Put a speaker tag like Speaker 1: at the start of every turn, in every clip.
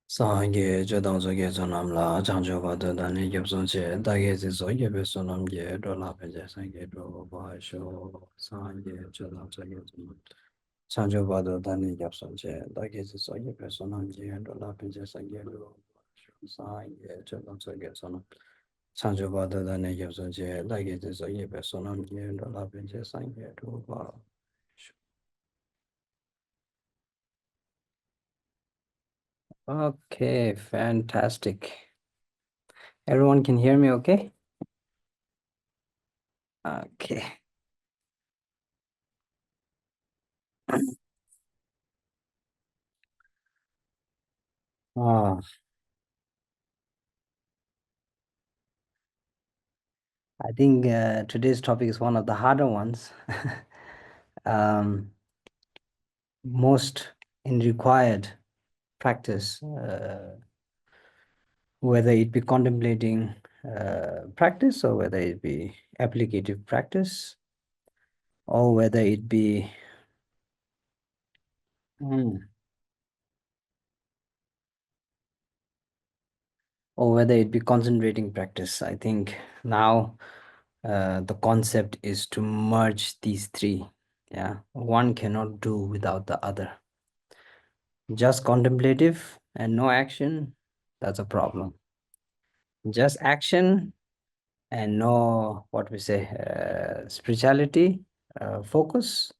Speaker 1: Sangye Jodang Zoge Zonam La Changcho Bado Dani Gyabson Che Dage Zizo Yebe Sonam Ye Do La Peje Sangye Do Ba Sho Sangye Jodang Zoge Zonam Changcho Bado Dani Gyabson Che Dage Zizo Yebe Sonam Ye Do La Peje Sangye Do Ba Sho Sangye Jodang Zoge Zonam Changcho Bado Dani Gyabson Che Dage Zizo Yebe Sonam Ye Do La Peje Sangye Do Ba Sho. Okay, fantastic. Everyone can hear me okay? Okay. Ah, I think today's topic is one of the harder ones. Most in required practice, whether it be contemplating practice or whether it be applicative practice or whether it be hmm, or whether it be concentrating practice. I think now the concept is to merge these three. Yeah, one cannot do without the other. Just contemplative and no action, that's a problem. Just action and no, what we say, spirituality, focus,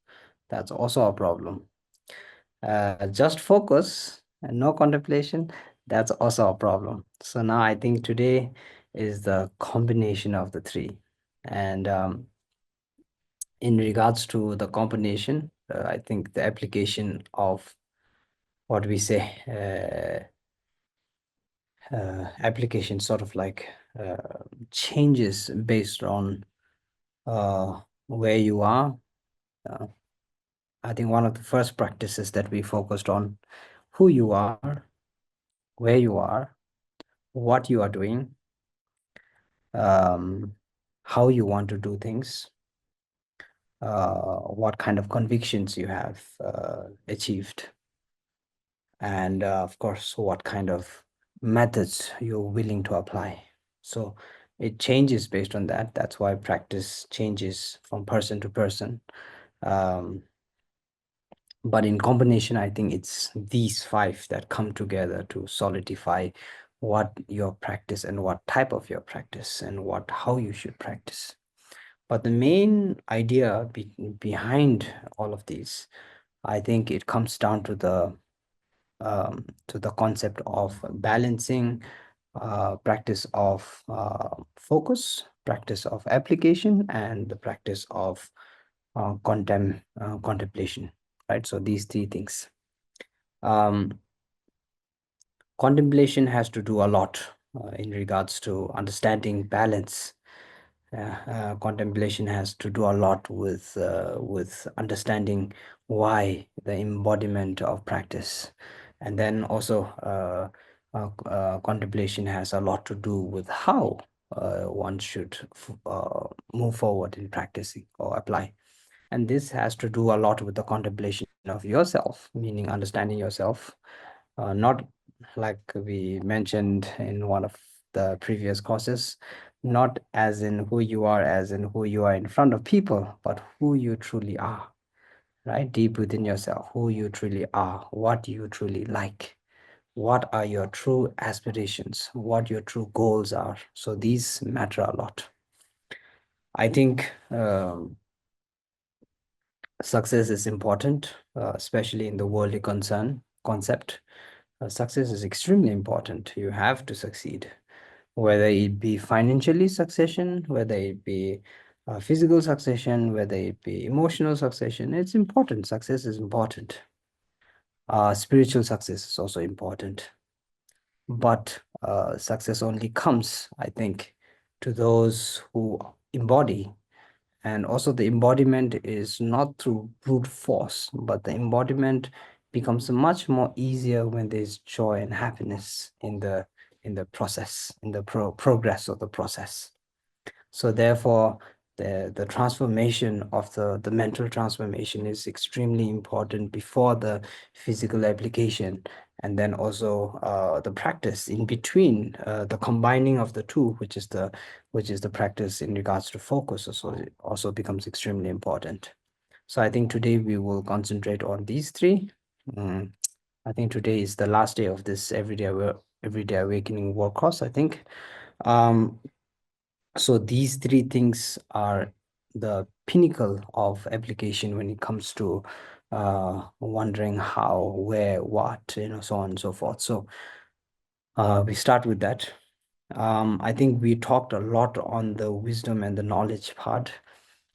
Speaker 1: that's also a problem. Just focus and no contemplation, that's also a problem. So now I think today is the combination of the three. And in regards to the combination, I think the application of what we say, application sort of like uh, changes based on where you are. Uh, I think one of the first practices that we focused on who you are, where you are, what you are doing, um, how you want to do things, what kind of convictions you have achieved, and of course, what kind of methods you're willing to apply. So it changes based on that. That's why practice changes from person to person. Um, but in combination, I think it's these five that come together to solidify what your practice and what type of your practice and what how you should practice. But the main idea behind all of these, I think it comes down to the concept of balancing, practice of focus, practice of application, and the practice of contemplation, right? So these three things. Um, Contemplation has to do a lot in regards to understanding balance. Contemplation has to do a lot with understanding why the embodiment of practice, and then also contemplation has a lot to do with how one should move forward in practicing or apply. And this has to do a lot with the contemplation of yourself, meaning understanding yourself, not like we mentioned in one of the previous courses, not as in who you are, as in who you are in front of people, but who you truly are, right? Deep within yourself, who you truly are, what you truly like, what are your true aspirations, what your true goals are. So these matter a lot. I think success is important, especially in the worldly concern concept. Success is extremely important. You have to succeed, whether it be financially succession, whether it be physical succession, whether it be emotional succession. It's important. Success is important. Spiritual success is also important. But success only comes, I think, to those who embody. And also the embodiment is not through brute force, but the embodiment becomes much more easier when there's joy and happiness in the process, in the progress of the process. So therefore, the transformation of the mental transformation is extremely important before the physical application. and then also the practice in between, the combining of the two, which is the practice in regards to focus, also becomes extremely important. So I think today we will concentrate on these three. Mm, I think today is the last day of this everyday awakening work course, I think. Um, so these three things are the pinnacle of application when it comes to wondering how, where, what, so on and so forth. So we start with that. I think we talked a lot on the wisdom and the knowledge part.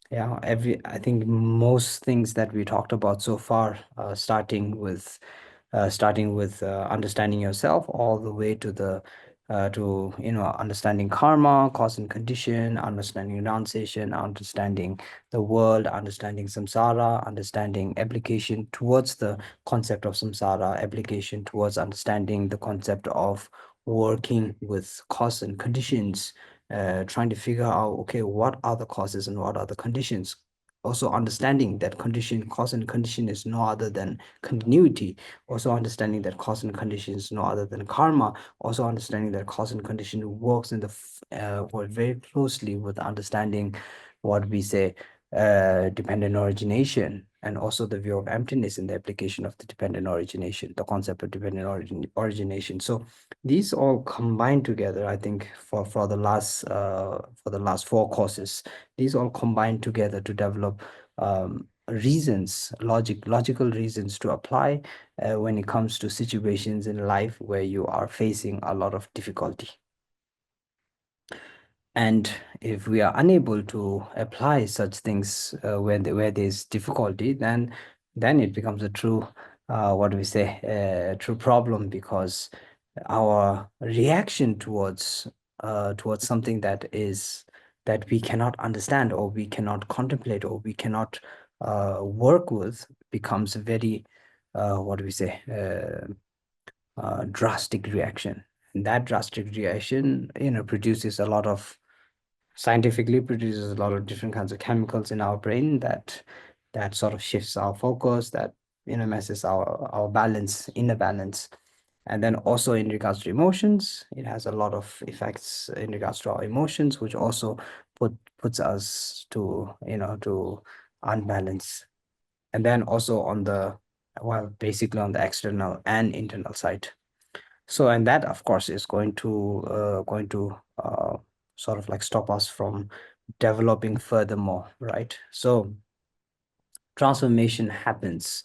Speaker 1: Yeah, I think most things that we talked about so far, starting with understanding yourself, all the way to the to understanding karma, cause and condition, understanding renunciation, understanding the world, understanding samsara, understanding application towards the concept of samsara, application towards understanding the concept of working with cause and conditions, trying to figure out, okay, what are the causes and what are the conditions. Also understanding that cause and condition is no other than continuity. Also understanding that cause and condition is no other than karma. Also understanding that cause and condition works work very closely with understanding what we say dependent origination, and also the view of emptiness in the application of the dependent origination, the concept of dependent origination. So these all combine together, I think, for the last four courses. These all combine together to develop logical reasons to apply when it comes to situations in life where you are facing a lot of difficulty. And if we are unable to apply such things where there's difficulty, then it becomes a true, what do we say, true problem, because our reaction towards something that we cannot understand, or we cannot contemplate, or we cannot work with, becomes a very, what do we say, drastic reaction. And that drastic reaction, produces a lot of scientifically produces a lot of different kinds of chemicals in our brain that sort of shifts our focus, that messes our balance, inner balance. And then also in regards to emotions, it has a lot of effects in regards to our emotions, which also puts us to unbalance. And then also basically on the external and internal side. So, and that, of course, is going to sort of like stop us from developing furthermore, right? So transformation happens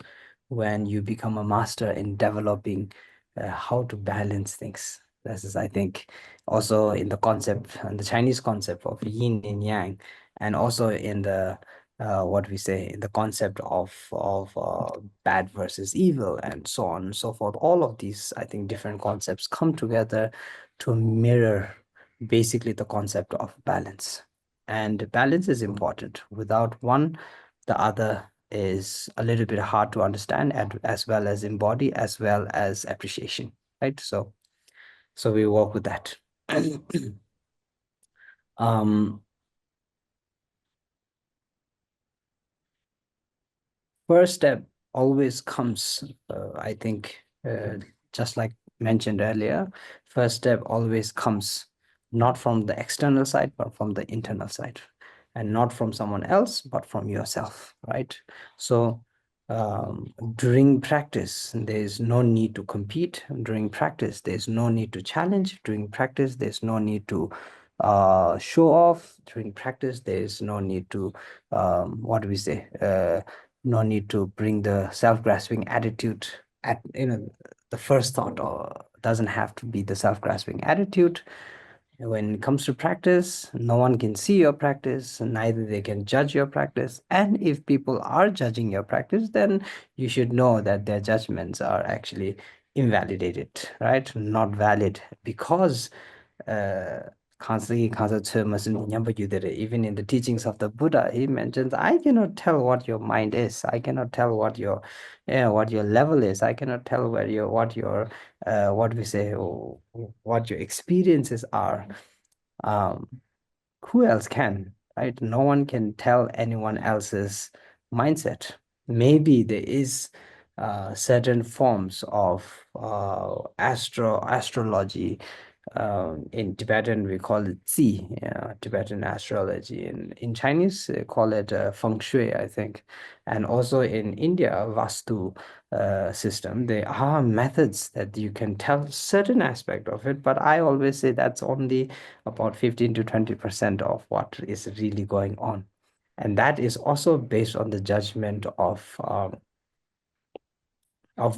Speaker 1: when you become a master in developing how to balance things. This is, I think, also in the concept, and the Chinese concept of yin and yang, and also in the what we say, in the concept of bad versus evil, and so on and so forth. All of these, I think, different concepts come together to mirror basically the concept of balance. And balance is important. Without one, the other is a little bit hard to understand, and as well as embody, as well as appreciation, right? So we work with that. um First step always comes, I think, just like mentioned earlier, first step always comes not from the external side, but from the internal side, and not from someone else, but from yourself, right? So during practice, there's no need to compete. During practice, there's no need to challenge. During practice, there's no need to show off. During practice, there's no need to, what do we say? No need to bring the self-grasping attitude at, the first thought, or doesn't have to be the self-grasping attitude. When it comes to practice, no one can see your practice, neither they can judge your practice. And if people are judging your practice, then you should know that their judgments are actually invalidated, right? Not valid, because uh, even in the teachings of the Buddha, he mentions, I cannot tell what your mind is. I cannot tell what your level is. I cannot tell what we say, what your experiences are. Um, who else can, right? No one can tell anyone else's mindset. Maybe there is certain forms of astrology. In Tibetan, we call it Tzi, Tibetan astrology. In Chinese, they call it Feng Shui, I think. And also in India, Vastu system, there are methods that you can tell certain aspect of it, but I always say that's only about 15 to 20% of what is really going on. And that is also based on the judgment of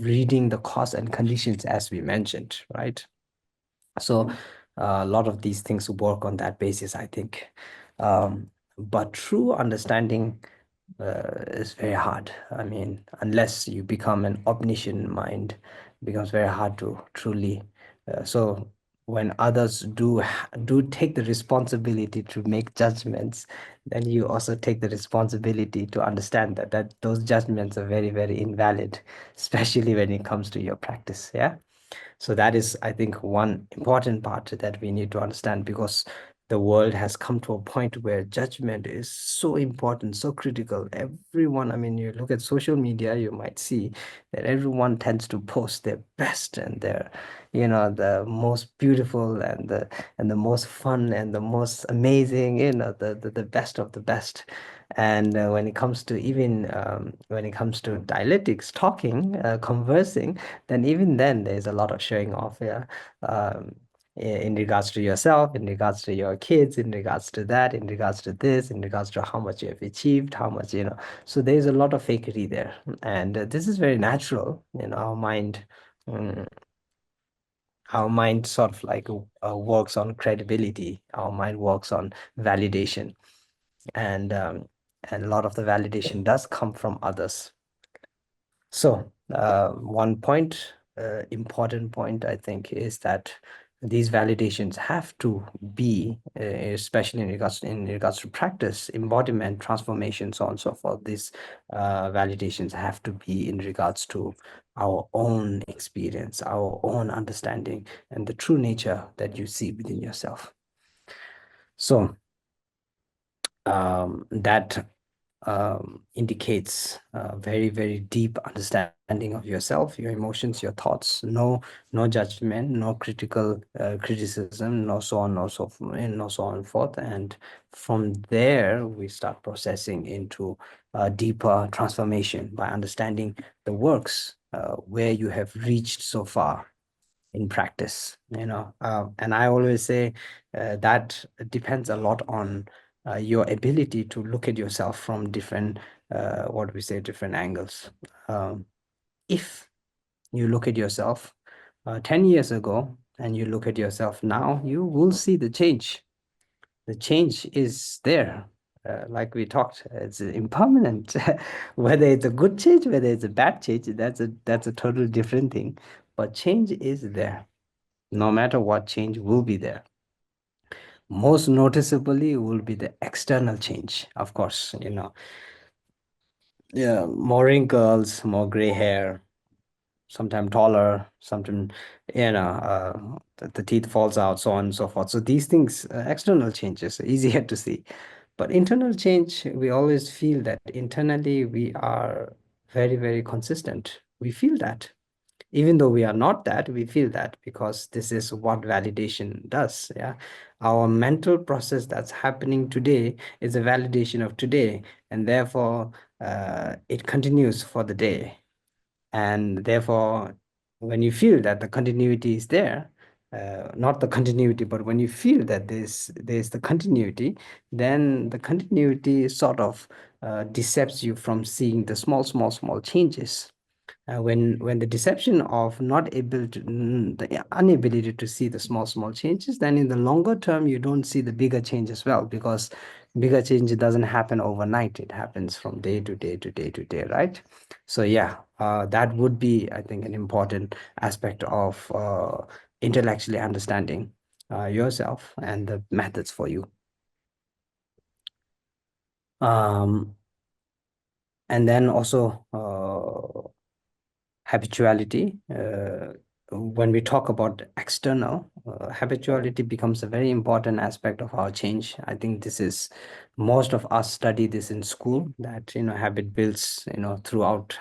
Speaker 1: reading the cause and conditions, as we mentioned, right? So a lot of these things work on that basis, I think. But true understanding is very hard. I mean, unless you become an omniscient mind, it becomes very hard to truly. So when others do take the responsibility to make judgments, then you also take the responsibility to understand that those judgments are very, very invalid, especially when it comes to your practice. Yeah. So that is, I think, one important part that we need to understand, because the world has come to a point where judgment is so important, so critical. Everyone, I mean, you look at social media, you might see that everyone tends to post their best and their, the most beautiful and the most fun and the most amazing, the best of the best. And when it comes to even when it comes to dialectics, talking, conversing, then even then there's a lot of showing off, yeah. In regards to yourself, in regards to your kids, in regards to that, in regards to this, in regards to how much you have achieved, how much, so there's a lot of fakery there. And this is very natural. Mm, our mind sort of like works on credibility. Our mind works on validation, and a lot of the validation does come from others. So, one point, important point, I think, is that these validations have to be, especially in regards to practice, embodiment, transformation, so on and so forth. These validations have to be in regards to our own experience, our own understanding, and the true nature that you see within yourself. So, that indicates a very, very deep understanding of yourself, your emotions, your thoughts. No judgment, no critical criticism, no so on, no so, no so on and forth. And from there, we start processing into a deeper transformation by understanding the works where you have reached so far in practice. And I always say that depends a lot on your ability to look at yourself from different what we say, different angles. If you look at yourself 10 years ago and you look at yourself now, you will see the change is there. Like we talked, it's impermanent. Whether it's a good change, whether it's a bad change, that's a totally different thing. But change is there. No matter what, change will be there. Most noticeably will be the external change, of course, yeah, more wrinkles, more gray hair, sometimes taller, sometimes, the teeth falls out, so on and so forth. So these things, external changes, are easier to see. But internal change, we always feel that internally we are very, very consistent. We feel that. Even though we are not that, we feel that, because this is what validation does. Yeah, our mental process that's happening today is a validation of today, and therefore it continues for the day. And therefore, when you feel that the continuity is there, not the continuity, but when you feel that there's the continuity, then the continuity sort of decepts you from seeing the small, small, small changes. When the deception of not able to the inability to see the small, small changes, then in the longer term you don't see the bigger change as well, because bigger change doesn't happen overnight. It happens from day to day to day to day, right? So yeah, that would be, I think, an important aspect of intellectually understanding yourself and the methods for you. um, and then also habituality. When we talk about external, habituality becomes a very important aspect of our change. I think this is, most of us study this in school, that habit builds, throughout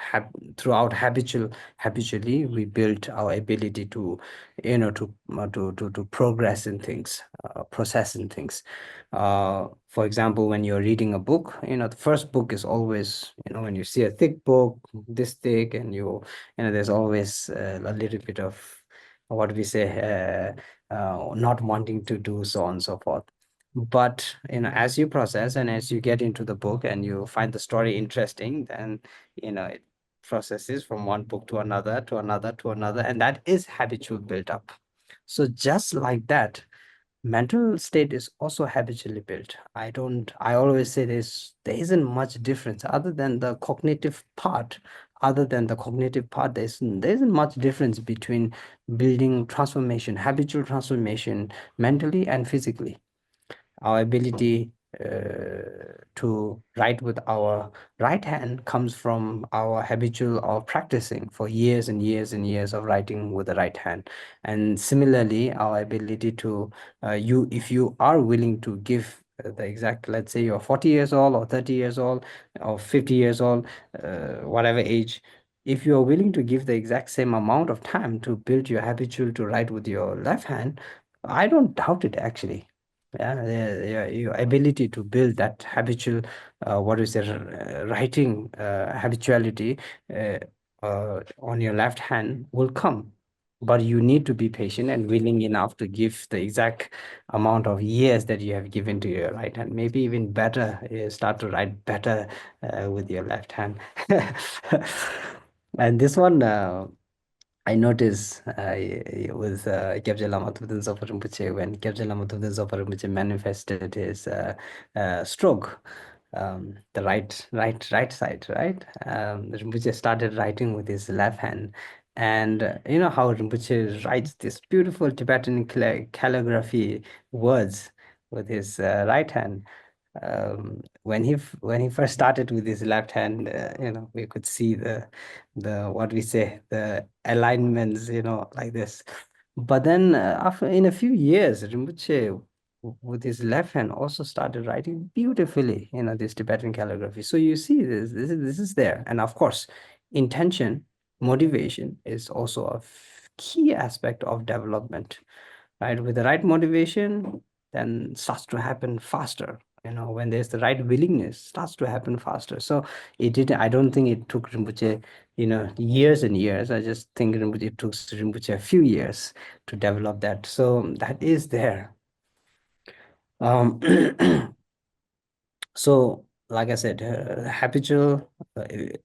Speaker 1: habitually we build our ability to, to progress in things, process in things. For example, when you're reading a book, the first book is always, when you see a thick book this thick, and there's always a little bit of, what we say, not wanting to do, so on and so forth. But as you process and as you get into the book and you find the story interesting, then it processes from one book to another, to another, to another, and that is habitual built up. So just like that, mental state is also habitually built. I always say there isn't much difference other than the cognitive part. There isn't much difference between building transformation, habitual transformation, mentally and physically. Our ability to write with our right hand comes from our habitual of practicing for years and years and years of writing with the right hand. And similarly, our ability to, if you are willing to give the exact, let's say you're 40 years old or 30 years old or 50 years old, whatever age, if you're willing to give the exact same amount of time to build your habitual to write with your left hand, I don't doubt it actually. Your ability to build that habitual, what is it, writing habituality on your left hand will come. But you need to be patient and willing enough to give the exact amount of years that you have given to your right hand. Maybe even better, start to write better with your left hand. And this one, I noticed with Gebje Lama Thubten Zopa Rinpoche, when Gebje Lama Thubten Zopa Rinpoche manifested his stroke, the right side, right? Rinpoche started writing with his left hand. And you know how Rinpoche writes this beautiful Tibetan calligraphy words with his right hand. When he first started with his left hand, we could see the what we say, the alignments, like this. But then after, in a few years, Rinpoche with his left hand also started writing beautifully, this Tibetan calligraphy. So you see this is there. And of course, intention, motivation is also a key aspect of development, right? With the right motivation, then starts to happen faster. When there's the right willingness, starts to happen faster. So I don't think it took Rinpoche, years and years. I just think it took Rinpoche a few years to develop that. So that is there. Um, so, like I said,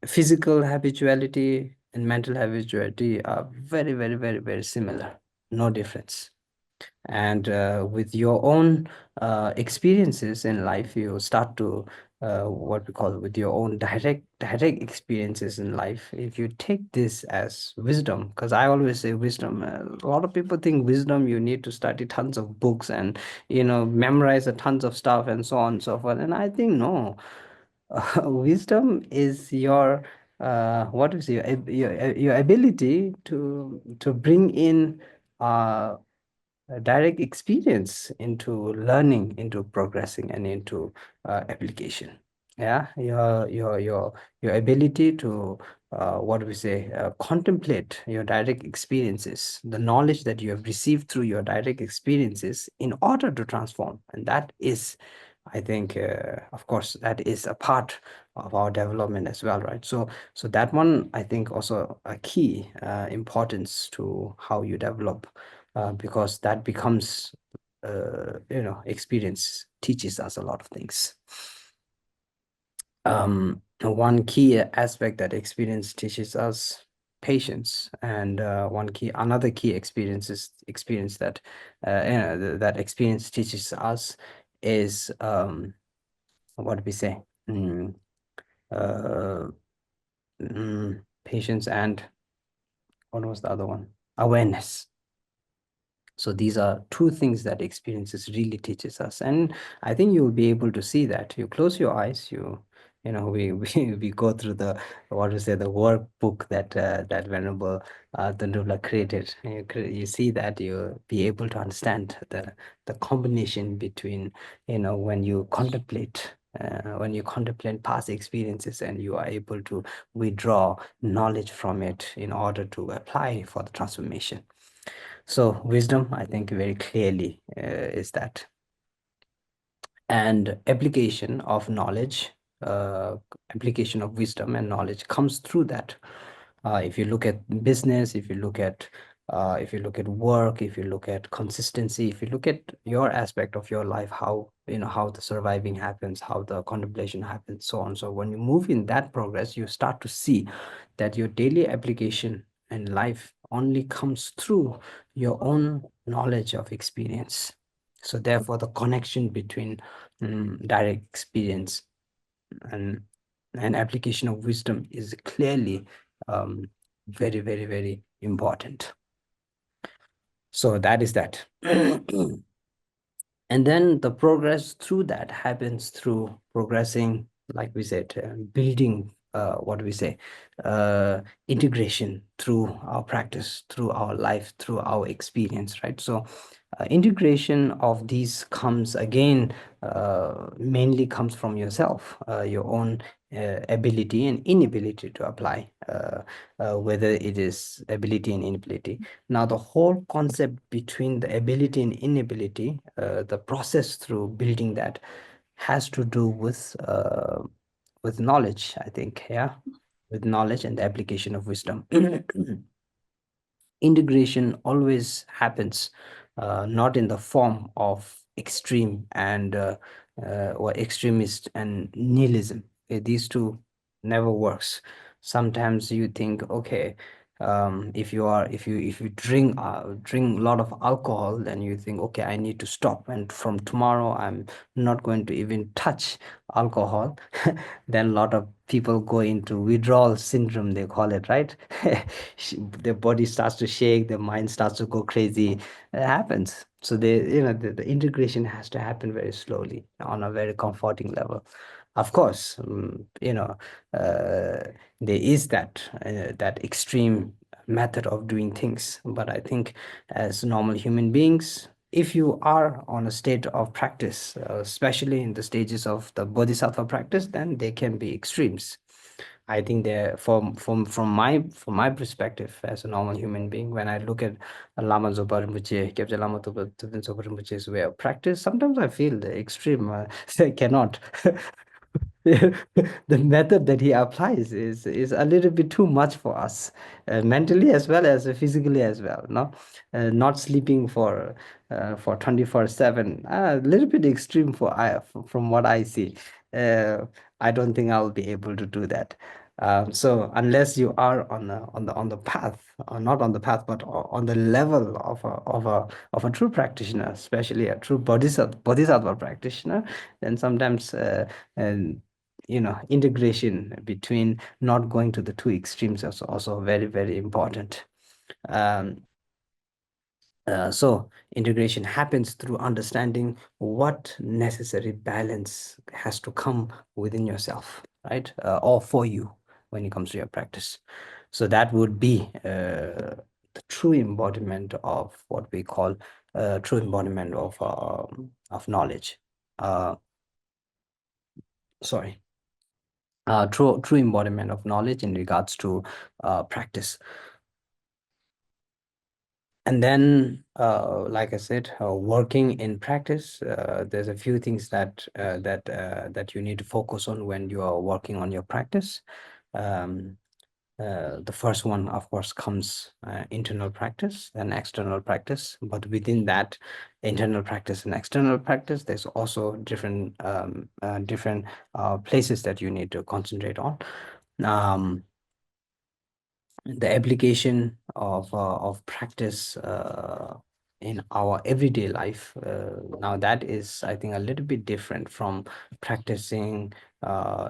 Speaker 1: physical habituality and mental habituality are very, very, very, very similar. No difference. And with your own experiences in life, you start to, what we call, with your own direct experiences in life, if you take this as wisdom, because I always say wisdom, a lot of people think wisdom, you need to study tons of books and memorize a tons of stuff and so on and so forth. And I think no, wisdom is your, what is your ability to bring in direct experience into learning, into progressing, and into application. Yeah, your ability to, what do we say, contemplate your direct experiences, the knowledge that you have received through your direct experiences in order to transform. And that is, I think, of course, that is a part of our development as well, right? So that one, I think, also a key importance to how you develop, because that becomes, experience teaches us a lot of things. One key aspect that experience teaches us, patience, and another key experience that that experience teaches us is, what do we say? Mm, uh, Patience and, what was the other one? Awareness. So these are two things that experiences really teaches us. And I think you will be able to see that. You close your eyes, we go through the, what to say, the workbook that that Venerable Tandula created. You see that you be able to understand the combination between, when you contemplate past experiences, and you are able to withdraw knowledge from it in order to apply for the transformation. So wisdom, I think, very clearly is that. And uh, application of wisdom and knowledge comes through that. If you look at business, if you look at work, if you look at consistency, if you look at your aspect of your life, how the surviving happens, how the contemplation happens, so on. So when you move in that progress, you start to see that your daily application in life only comes through your own knowledge of experience. So therefore, the connection between direct experience and application of wisdom is clearly um, very, very, very important. So that is that. And then the progress through that happens through progressing, like we said, building, what do we say, uh, integration through our practice, through our life, through our experience, right? So integration of these comes again, mainly comes from yourself, your own ability and inability to apply, whether it is ability and inability. Now, the whole concept between the ability and inability, the process through building that, has to do with knowledge, I think. Yeah, with knowledge and the application of wisdom. Integration always happens, not in the form of extreme and or extremist and nihilism. These two never works. Sometimes you think, okay, if you drink a lot of alcohol, then you think, okay, I need to stop, and from tomorrow I'm not going to even touch alcohol. Then a lot of people go into withdrawal syndrome, they call it, right? Their body starts to shake, their mind starts to go crazy. It happens. So the integration has to happen very slowly on a very comforting level. Of course, there is that extreme method of doing things, but I think as normal human beings, if you are on a state of practice, especially in the stages of the bodhisattva practice, then there can be extremes. I think there, from my perspective as a normal human being, when I look at Lama Zopa Rinpoche, Kyabje Lama Thupten Zopa Rinpoche's way of practice, sometimes I feel the extreme. I cannot. The method that he applies is a little bit too much for us, mentally as well as physically as well. No, not sleeping for 24/7, a little bit extreme from what I see. Uh, I don't think I'll be able to do that. So unless you are on the path, or not on the path, but on the level of a true practitioner, especially a true bodhisattva practitioner, then sometimes and integration between not going to the two extremes is also very, very important. um, so integration happens through understanding what necessary balance has to come within yourself, right? Or for you when it comes to your practice. So that would be the true embodiment of what we call true embodiment of knowledge. Uh, Sorry, true embodiment of knowledge in regards to practice. And then, like I said, working in practice, there's a few things that you need to focus on when you are working on your practice. Um, the first one, of course, comes internal practice and external practice. But within that internal practice and external practice, there's also different places that you need to concentrate on. Um, the application of practice in our everyday life, now that is, I think, a little bit different from practicing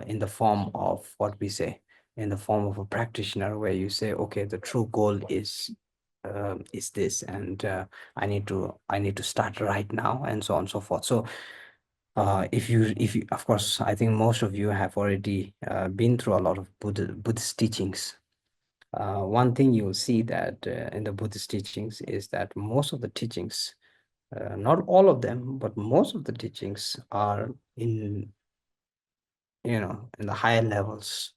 Speaker 1: in the form of what we say, in the form of a practitioner, where you say, okay, the true goal is this, and I need to start right now, and so on and so forth. So If you, of course, I think most of you have already been through a lot of Buddhist teachings. One thing you'll see that in the Buddhist teachings is that most of the teachings, not all of them, but most of the teachings are in, in the higher levels,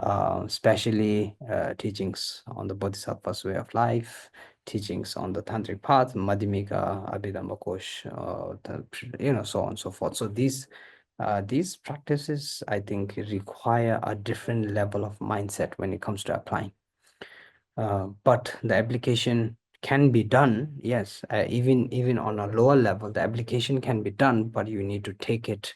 Speaker 1: especially teachings on the Bodhisattva's way of life, teachings on the tantric path, Madhyamika, Abhidhamma Kosh, so on and so forth. So these practices, I think, require a different level of mindset when it comes to applying. But the application can be done, yes, even on a lower level, the application can be done, but you need to take it,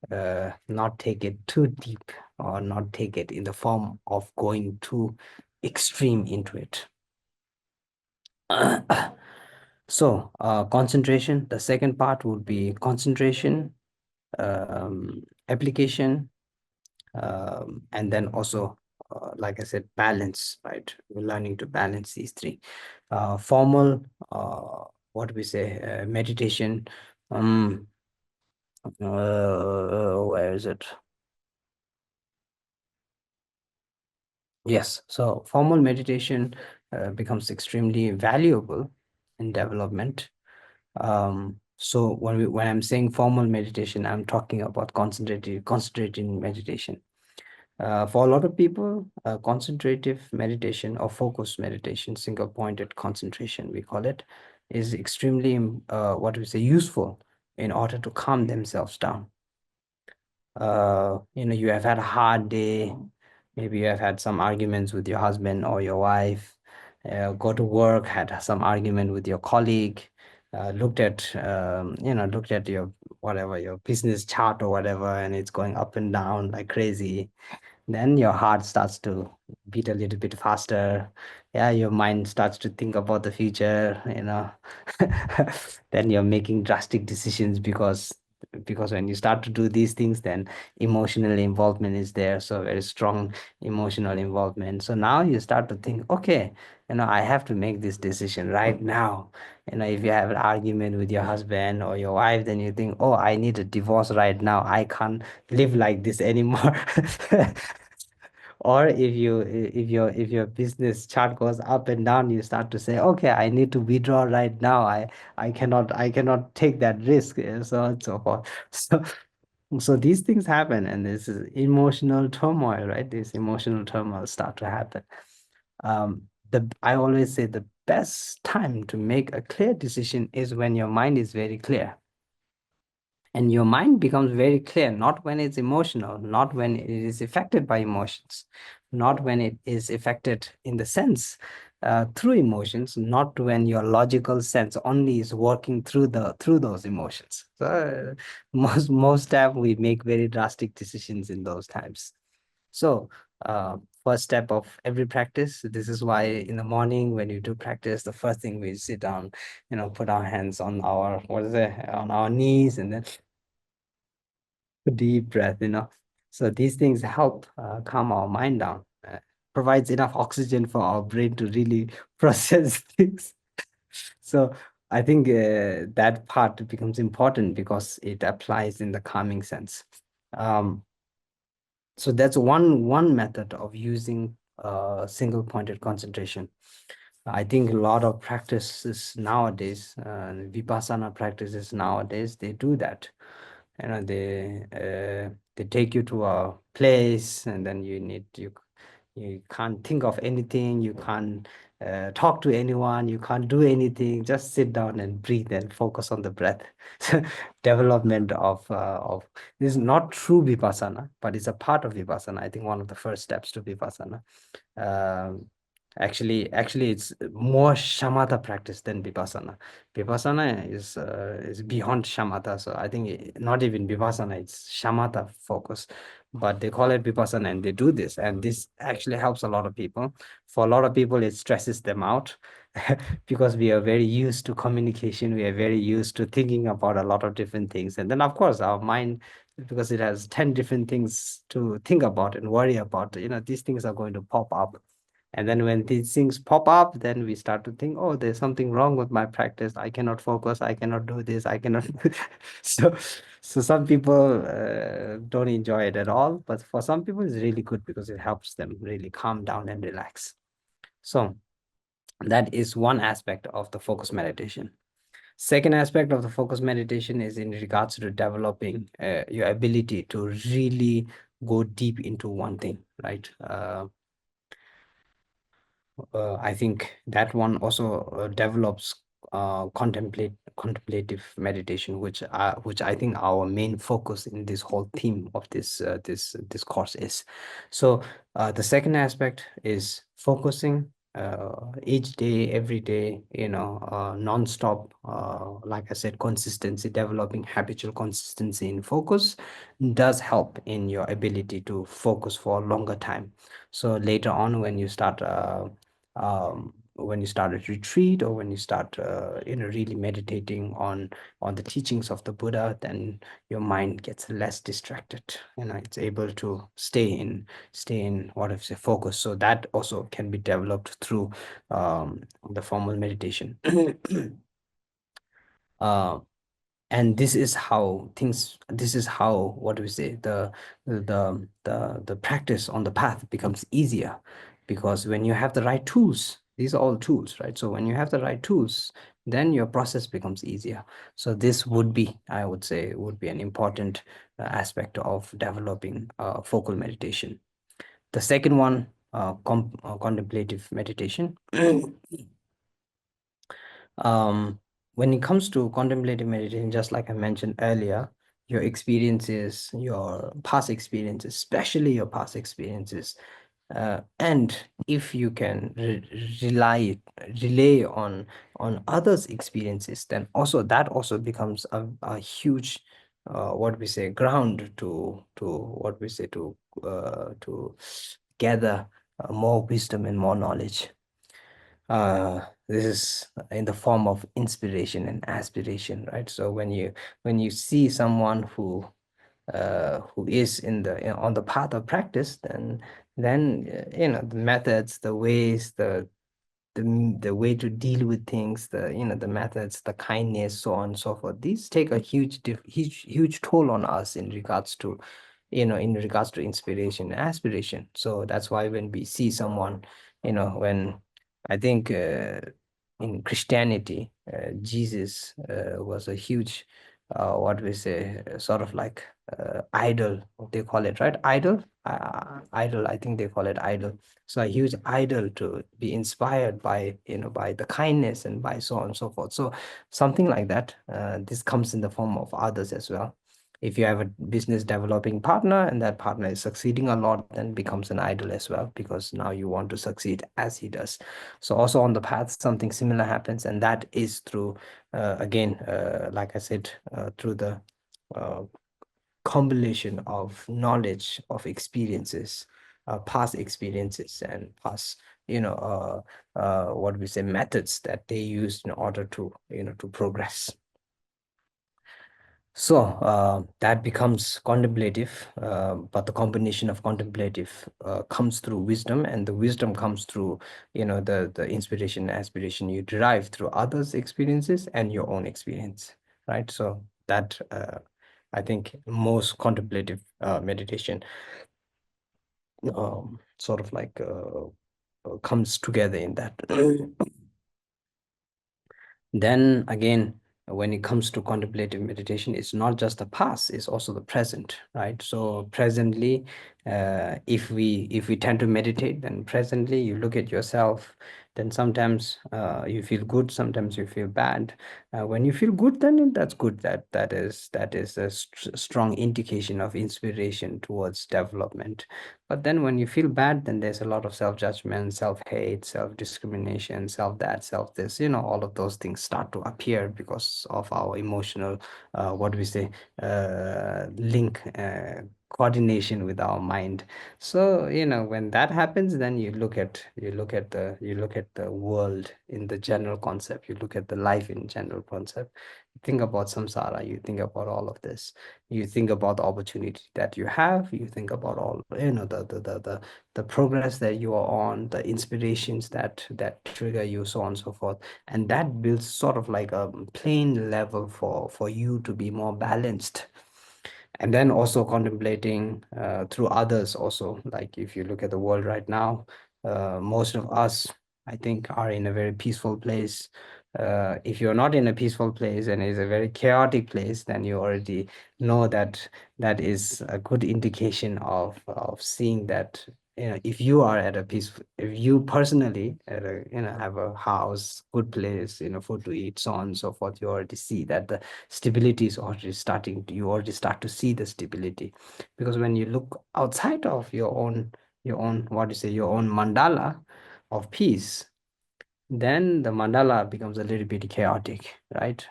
Speaker 1: not take it too deep, or not take it in the form of going too extreme into it. So concentration, the second part would be concentration, application, and then also, like I said, balance, right? We're learning to balance these three. Formal, what do we say, meditation. Um, where is it? Yes, so formal meditation becomes extremely valuable in development. So when I'm saying formal meditation, I'm talking about concentrating meditation. For a lot of people, concentrative meditation or focused meditation, single pointed concentration, we call it, is extremely, what do we say, useful in order to calm themselves down. You have had a hard day, maybe you have had some arguments with your husband or your wife, go to work, had some argument with your colleague, looked at your whatever, your business chart or whatever, and it's going up and down like crazy. Then your heart starts to beat a little bit faster. Yeah, your mind starts to think about the future. Then you're making drastic decisions because when you start to do these things, then emotional involvement is there. So very strong emotional involvement. So now you start to think, okay, I have to make this decision right now. If you have an argument with your husband or your wife, then you think, oh, I need a divorce right now. I can't live like this anymore. Or if your business chart goes up and down, you start to say, okay, I need to withdraw right now. I cannot take that risk, and so on and so forth. So these things happen, and this is emotional turmoil, right? This emotional turmoil start to happen. I always say the best time to make a clear decision is when your mind is very clear. And your mind becomes very clear, not when it's emotional, not when it is affected by emotions, not when it is affected in the sense through emotions, not when your logical sense only is working through those emotions. So most time we make very drastic decisions in those times. So first step of every practice, this is why in the morning when you do practice, the first thing we sit down, put our hands on our, what is it, on our knees, and then deep breath. So these things help calm our mind down, provides enough oxygen for our brain to really process things. So I think that part becomes important because it applies in the calming sense. Um, so that's one method of using single pointed concentration. I think a lot of practices nowadays, Vipassana practices nowadays, they do that. They take you to a place, and then you can't think of anything, you can't talk to anyone, you can't do anything, just sit down and breathe and focus on the breath. Development of this is not true Vipassana, but it's a part of Vipassana. I think one of the first steps to Vipassana. um, actually it's more shamatha practice than vipassana. Vipassana is beyond shamatha, so I think not even vipassana, it's shamatha focus, but they call it vipassana, and they do this, and this actually helps a lot of people. For a lot of people, it stresses them out because we are very used to communication, we are very used to thinking about a lot of different things, and then of course our mind, because it has 10 different things to think about and worry about, these things are going to pop up. And then when these things pop up, then we start to think, oh, there's something wrong with my practice. I cannot focus. I cannot do this. I cannot. so, so some people don't enjoy it at all. But for some people, it's really good because it helps them really calm down and relax. So that is one aspect of the focus meditation. Second aspect of the focus meditation is in regards to developing your ability to really go deep into one thing, right? I think that one also develops contemplative meditation, which I think our main focus in this whole theme of this course is. So the second aspect is focusing each day, every day, non-stop. Like I said, consistency, developing habitual consistency in focus does help in your ability to focus for a longer time. So later on, when you start a retreat, or when you start really meditating on the teachings of the Buddha, then your mind gets less distracted. It's able to stay in what I say focus. So that also can be developed through the formal meditation. uh, and this is how, what do we say, the practice on the path becomes easier, because when you have the right tools, these are all tools, right? So when you have the right tools, then your process becomes easier. So this would be, I would say, would be an important aspect of developing focal meditation. The second one, contemplative meditation. When it comes to contemplative meditation, just like I mentioned earlier, your experiences, your past experiences, especially your past experiences, and if you can rely on others' experiences, then also that also becomes a huge, what we say, ground to what we say to gather more wisdom and more knowledge. This is in the form of inspiration and aspiration, right? So when you see someone who is on the path of practice, then the methods, the ways, the way to deal with things, the methods, the kindness, so on and so forth. These take a huge toll on us in regards to inspiration and aspiration. So that's why when we see someone, when I think in Christianity, Jesus was a huge, what we say, sort of like idol, what they call it, right? Idol, I think they call it idol. So a huge idol to be inspired by, by the kindness and by so on and so forth. So something like that. This comes in the form of others as well. If you have a business developing partner and that partner is succeeding a lot, then becomes an idol as well, because now you want to succeed as he does. So also on the path, something similar happens, and that is through, again, like I said, through the uh, combination of knowledge, of experiences, past experiences, and past, what we say, methods that they used in order to progress. So that becomes contemplative, but the combination of contemplative comes through wisdom, and the wisdom comes through, the inspiration and aspiration you derive through others' experiences and your own experience, right? So that, I think, most contemplative meditation sort of like comes together in that. Then again, when it comes to contemplative meditation, it's not just the past, it's also the present, right? So presently, if we tend to meditate, then presently you look at yourself, then sometimes you feel good, sometimes you feel bad. When you feel good, then that's good. That is a strong indication of inspiration towards development. But then when you feel bad, then there's a lot of self-judgment, self-hate, self-discrimination, self-that, self-this, all of those things start to appear because of our emotional, what do we say, link coordination with our mind. So when that happens, then you look at the world in the general concept, you look at the life in general concept. You think about samsara, you think about all of this, you think about the opportunity that you have, you think about all the progress that you are on, the inspirations that trigger you, so on and so forth. And that builds sort of like a plane level for you to be more balanced. And then also contemplating through others also. Like if you look at the world right now, most of us, I think, are in a very peaceful place. If you're not in a peaceful place and it's a very chaotic place, then you already know that that is a good indication of seeing that, if you are at a peaceful, if you personally at a, have a house, good place, food to eat, so on and so forth, you already see that the stability is already starting you already start to see the stability. Because when you look outside of your own, what do you say, your own mandala of peace, then the mandala becomes a little bit chaotic, right?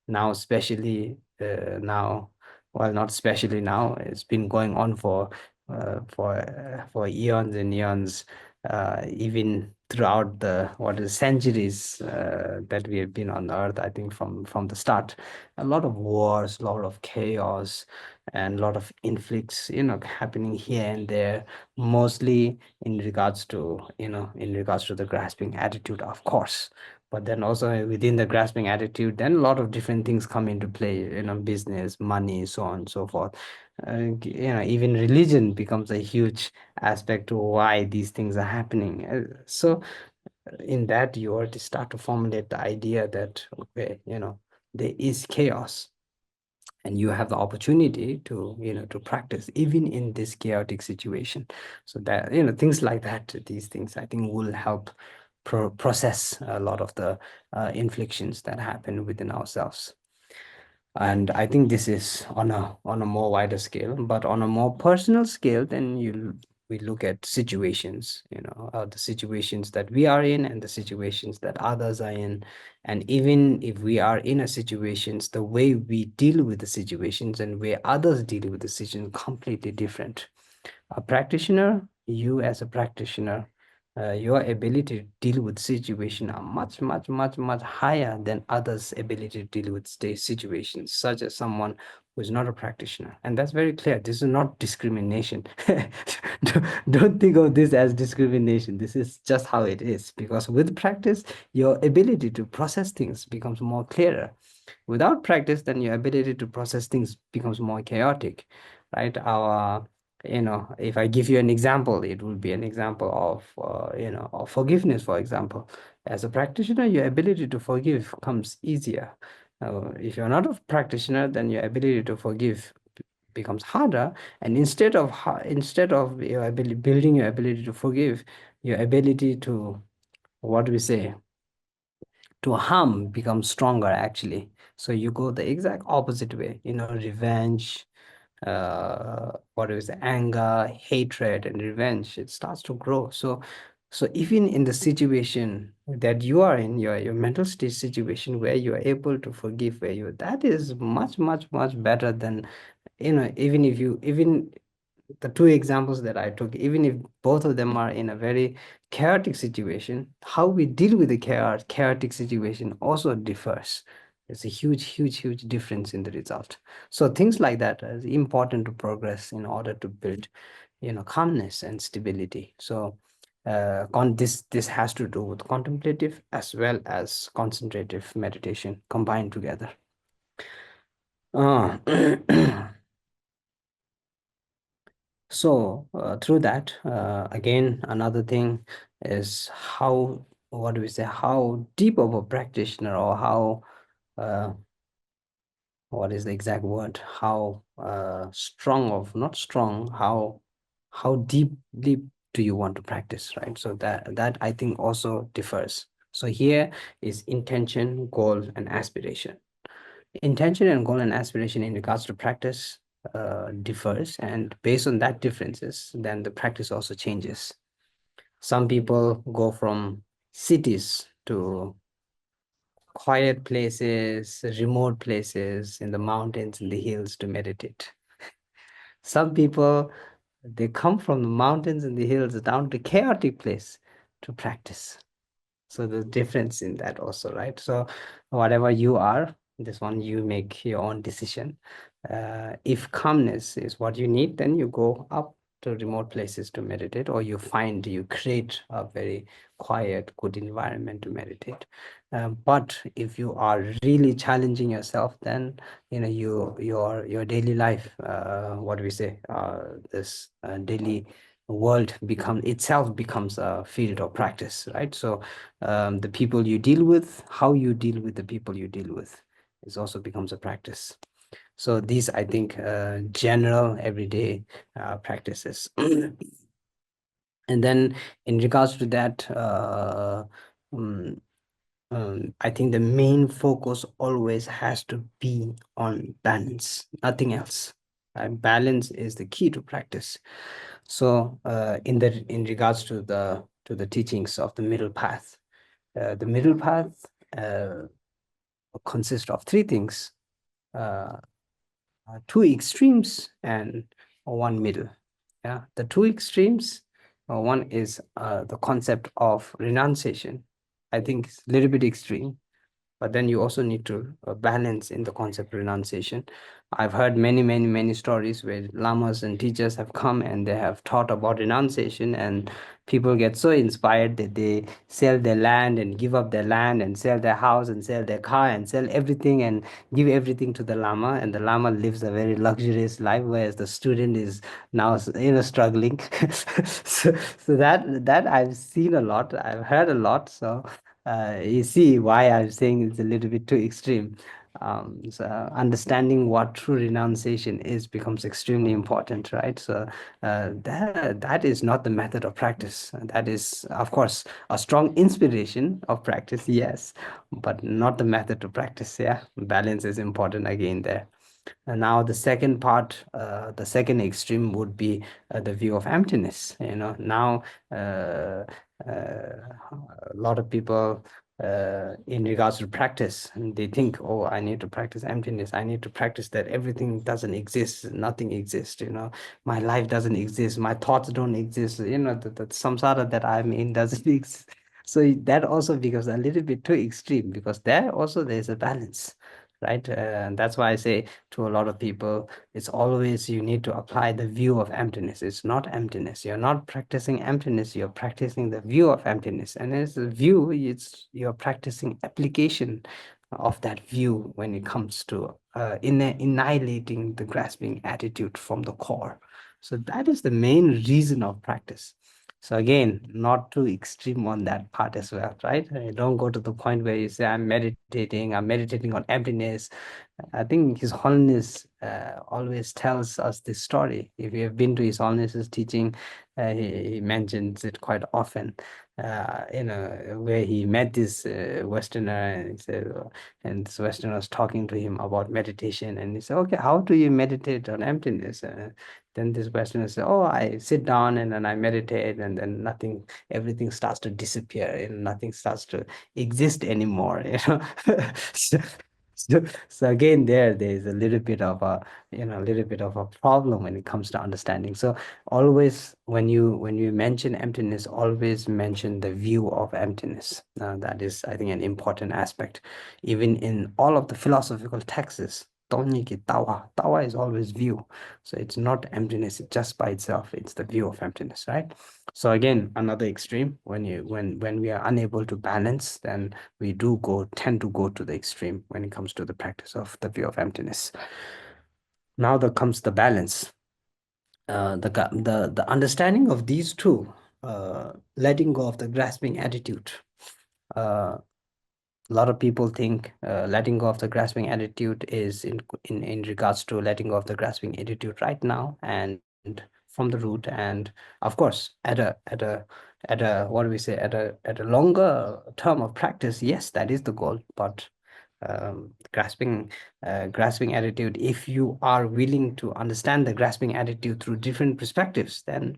Speaker 1: Now, especially now, well, not especially now, it's been going on for eons and eons, even throughout the what is centuries that we have been on Earth. I think from the start, a lot of wars, a lot of chaos, and a lot of inflicts, happening here and there, mostly in regards to the grasping attitude, of course. But then also within the grasping attitude, then a lot of different things come into play, business, money, so on and so forth. Even religion becomes a huge aspect to why these things are happening. So in that, you already start to formulate the idea that, okay, there is chaos, and you have the opportunity to practice even in this chaotic situation. So that, things like that, these things, I think, will help process a lot of the inflictions that happen within ourselves. And I think this is on a more wider scale. But on a more personal scale, then we look at situations, the situations that we are in and the situations that others are in. And even if we are in a situations, the way we deal with the situations and where others deal with the situation completely different. A practitioner, you as a practitioner, your ability to deal with situation are much, much, much, much higher than others' ability to deal with situations, such as someone who is not a practitioner. And that's very clear. This is not discrimination. Don't think of this as discrimination. This is just how it is. Because with practice, your ability to process things becomes more clearer. Without practice, then your ability to process things becomes more chaotic, right? If I give you an example, it would be an example of forgiveness, for example. As a practitioner, your ability to forgive comes easier. If you're not a practitioner, then your ability to forgive becomes harder. And instead of your ability, building your ability to forgive, your ability to, what do we say, to harm becomes stronger, actually. So you go the exact opposite way, revenge, what is it, anger, hatred, and revenge, it starts to grow. So even in the situation that you are in, your mental state situation, where you are able to forgive, that is much, much, much better than, even the two examples that I took, even if both of them are in a very chaotic situation, how we deal with the chaotic situation also differs. There's a huge, huge, huge difference in the result. So things like that is important to progress in order to build, calmness and stability. So this has to do with contemplative as well as concentrative meditation combined together. Uh, So through that, again, another thing is how, what do we say, how deep of a practitioner, or how, uh, what is the exact word, how strong of, not strong, how deeply do you want to practice, right? So that I think also differs. So here is intention, goal, and aspiration. Intention and goal and aspiration in regards to practice differs, and based on that differences, then the practice also changes. Some people go from cities to quiet places, remote places, in the mountains, in the hills, to meditate. Some people, they come from the mountains and the hills down to chaotic place to practice. So the difference in that also, right? So whatever you are, this one, you make your own decision. If calmness is what you need, then you go up to remote places to meditate, or you create a very quiet, good environment to meditate. But if you are really challenging yourself, then your daily life, what do we say, this daily world becomes a field of practice, right? So the people you deal with, how you deal with the people you deal with, is also becomes a practice. So these, I think, general everyday practices. And then in regards to that, um, I think the main focus always has to be on balance, nothing else. Balance is the key to practice. So, in regards to the teachings of the middle path, the middle path uh, consists of three things: uh, two extremes and one middle. Yeah, the two extremes. One is the concept of renunciation. I think it's a little bit extreme, but then you also need to balance in the concept of renunciation. I've heard many stories where lamas and teachers have come and they have taught about renunciation, and people get so inspired that they sell their land and give up their land and sell their house and sell their car and sell everything and give everything to the lama, and the lama lives a very luxurious life, whereas the student is now struggling. So that I've seen a lot, I've heard a lot. So you see why I'm saying it's a little bit too extreme. So understanding what true renunciation is becomes extremely important, right? So that is not the method of practice. That is, of course, a strong inspiration of practice, yes, but not the method to practice. Yeah, balance is important again there. And now the second part, the second extreme would be the view of emptiness. Now uh, a lot of people, in regards to practice, and they think, oh, I need to practice emptiness. I need to practice that everything doesn't exist, nothing exists. My life doesn't exist. My thoughts don't exist. The samsara that I'm in doesn't exist. So that also becomes a little bit too extreme, because there also there's a balance, right? And that's why I say to a lot of people, it's always you need to apply the view of emptiness. It's not emptiness. You're not practicing emptiness. You're practicing the view of emptiness. And as a view, you're practicing application of that view when it comes to annihilating the grasping attitude from the core. So that is the main reason of practice. So again, not too extreme on that part as well, right? Don't go to the point where you say, I'm meditating on emptiness. I think His Holiness always tells us this story. If you have been to His Holiness's teaching, he mentions it quite often. Where he met this Westerner, and he said, and this Westerner was talking to him about meditation, and he said, "Okay, how do you meditate on emptiness?" Then this Westerner said, "Oh, I sit down and then I meditate, and then everything starts to disappear, and nothing starts to exist anymore." So, so again, there is a little bit of a problem when it comes to understanding. So always when you mention emptiness, always mention the view of emptiness. That is, I think, an important aspect. Even in all of the philosophical texts, tawa is always view. So it's not emptiness just by itself, it's the view of emptiness, right? So again, another extreme, when we are unable to balance, then we tend to go to the extreme when it comes to the practice of the view of emptiness. Now there comes the balance. The understanding of these two, letting go of the grasping attitude. Uh, a lot of people think letting go of the grasping attitude is in regards to letting go of the grasping attitude right now and from the root. And of course, at a what do we say, at a longer term of practice, yes, that is the goal. But grasping attitude, if you are willing to understand the grasping attitude through different perspectives, then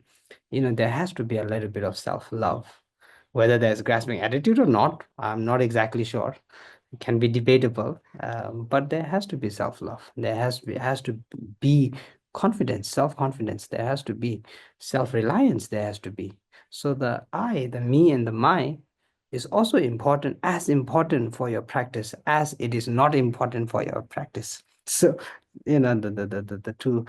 Speaker 1: there has to be a little bit of self-love. Whether there's grasping attitude or not, I'm not exactly sure. It can be debatable, but there has to be self-love. There has to be confidence, self-confidence. There has to be self-reliance. There has to be. So the I, the me, and the my is also important, as important for your practice as it is not important for your practice. So, the two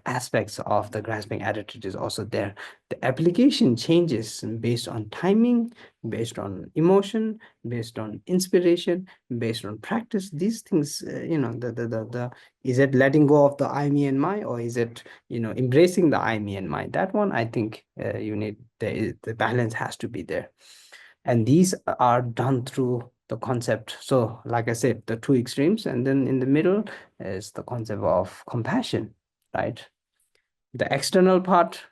Speaker 1: aspects of the grasping attitude is also there. The application changes based on timing, based on emotion, based on inspiration, based on practice. These things, is it letting go of the I, me, and my, or is it, embracing the I, me, and my? That one, I think you need the balance has to be there. And these are done through the concept. So, like I said, the two extremes, and then in the middle is the concept of compassion, right? The external part,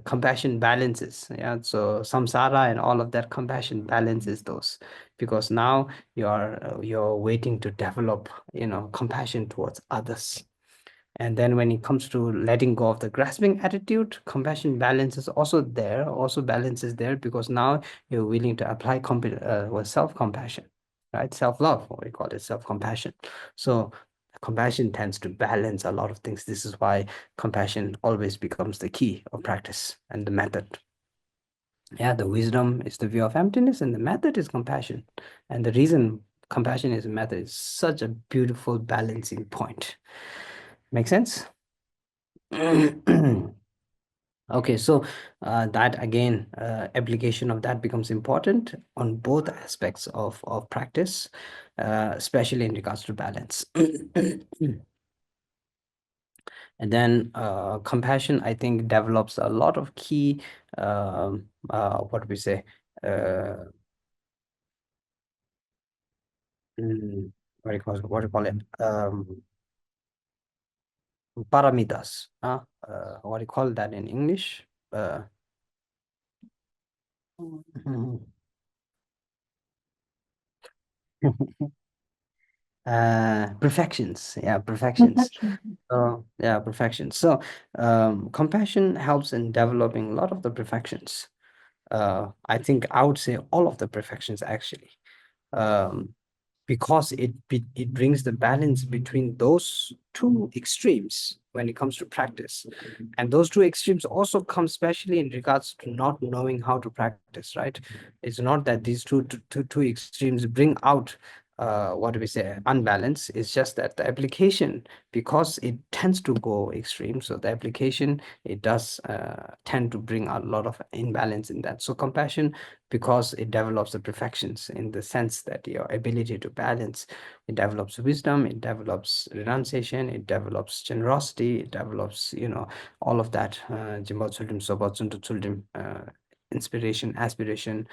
Speaker 1: compassion balances. Yeah, so samsara and all of that, compassion balances those, because now you're waiting to develop, compassion towards others. And then when it comes to letting go of the grasping attitude, compassion balance is also balances there, because now you're willing to apply self-compassion, right? Self-love, or we call it self-compassion. So compassion tends to balance a lot of things. This is why compassion always becomes the key of practice and the method. Yeah, the wisdom is the view of emptiness, and the method is compassion. And the reason compassion is a method is such a beautiful balancing point. Make sense? Okay, so that again, application of that becomes important on both aspects of practice, especially in regards to balance. And then compassion, I think, develops a lot of key, what do we say? Uh, what do you call it? Paramitas. What do you call that in English? Perfections. Yeah, perfections. So yeah, perfection. So compassion helps in developing a lot of the perfections. I think I would say all of the perfections, actually. Um, because it brings the balance between those two extremes when it comes to practice. And those two extremes also come especially in regards to not knowing how to practice, right? It's not that these two extremes bring out what do we say, unbalance. It's just that the application, because it tends to go extreme, so the application, it does tend to bring a lot of imbalance in that. So compassion, because it develops the perfections in the sense that your ability to balance, it develops wisdom, it develops renunciation, it develops generosity, it develops, all of that, Jimbo Tsuldim, Sobat Suntu Tsuldim, inspiration, aspiration,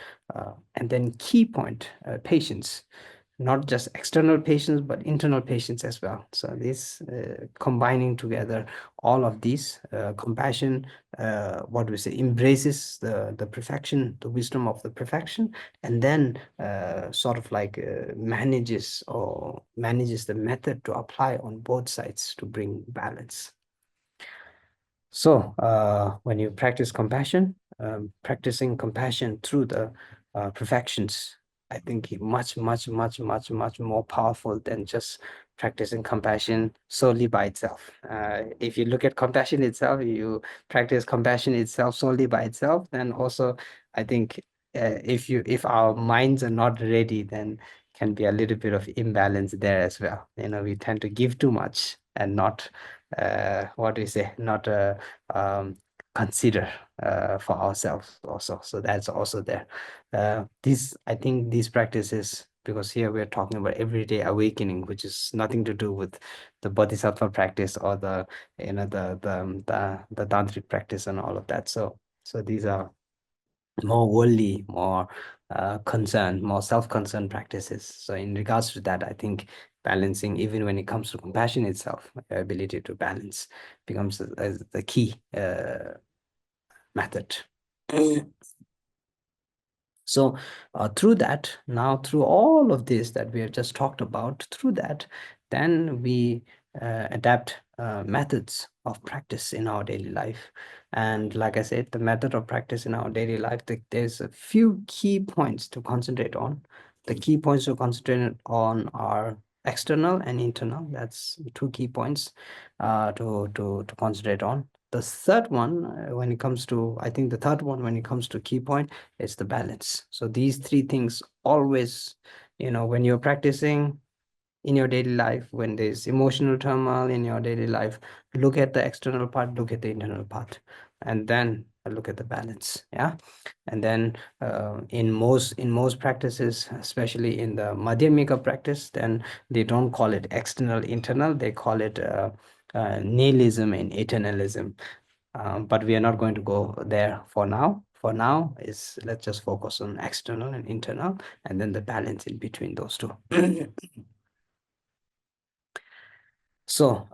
Speaker 1: and then key point, patience. Not just external patience, but internal patience as well. So this combining together all of these, compassion, what do we say, embraces the perfection, the wisdom of the perfection, and then sort of like manages the method to apply on both sides to bring balance. So when you practice compassion, practicing compassion through the perfections, I think much, much, much, much, much more powerful than just practicing compassion solely by itself. If you look at compassion itself, you practice compassion itself solely by itself, then also I think if our minds are not ready, then can be a little bit of imbalance there as well. We tend to give too much and not what do you say, not consider for ourselves also. So that's also there. I think these practices, because here we're talking about everyday awakening, which is nothing to do with the bodhisattva practice or the tantric practice and all of that. So these are more worldly, more concerned, more self-concerned practices. So in regards to that, I think balancing, even when it comes to compassion itself, ability to balance becomes the key method. So through that, now through all of this that we have just talked about, through that, then we adapt methods of practice in our daily life. And like I said, the method of practice in our daily life, there's a few key points to concentrate on. The key points to concentrate on are external and internal. That's two key points to concentrate on. The third one, when it comes to, I think the third one when it comes to key point is the balance. So these three things always, when you're practicing in your daily life, when there's emotional turmoil in your daily life, look at the external part, look at the internal part, and then look at the balance. Yeah. And then in most practices, especially in the madhyamika practice, then they don't call it external internal, they call it nihilism and eternalism. But we are not going to go there for now. For now is, let's just focus on external and internal, and then the balance in between those two. So,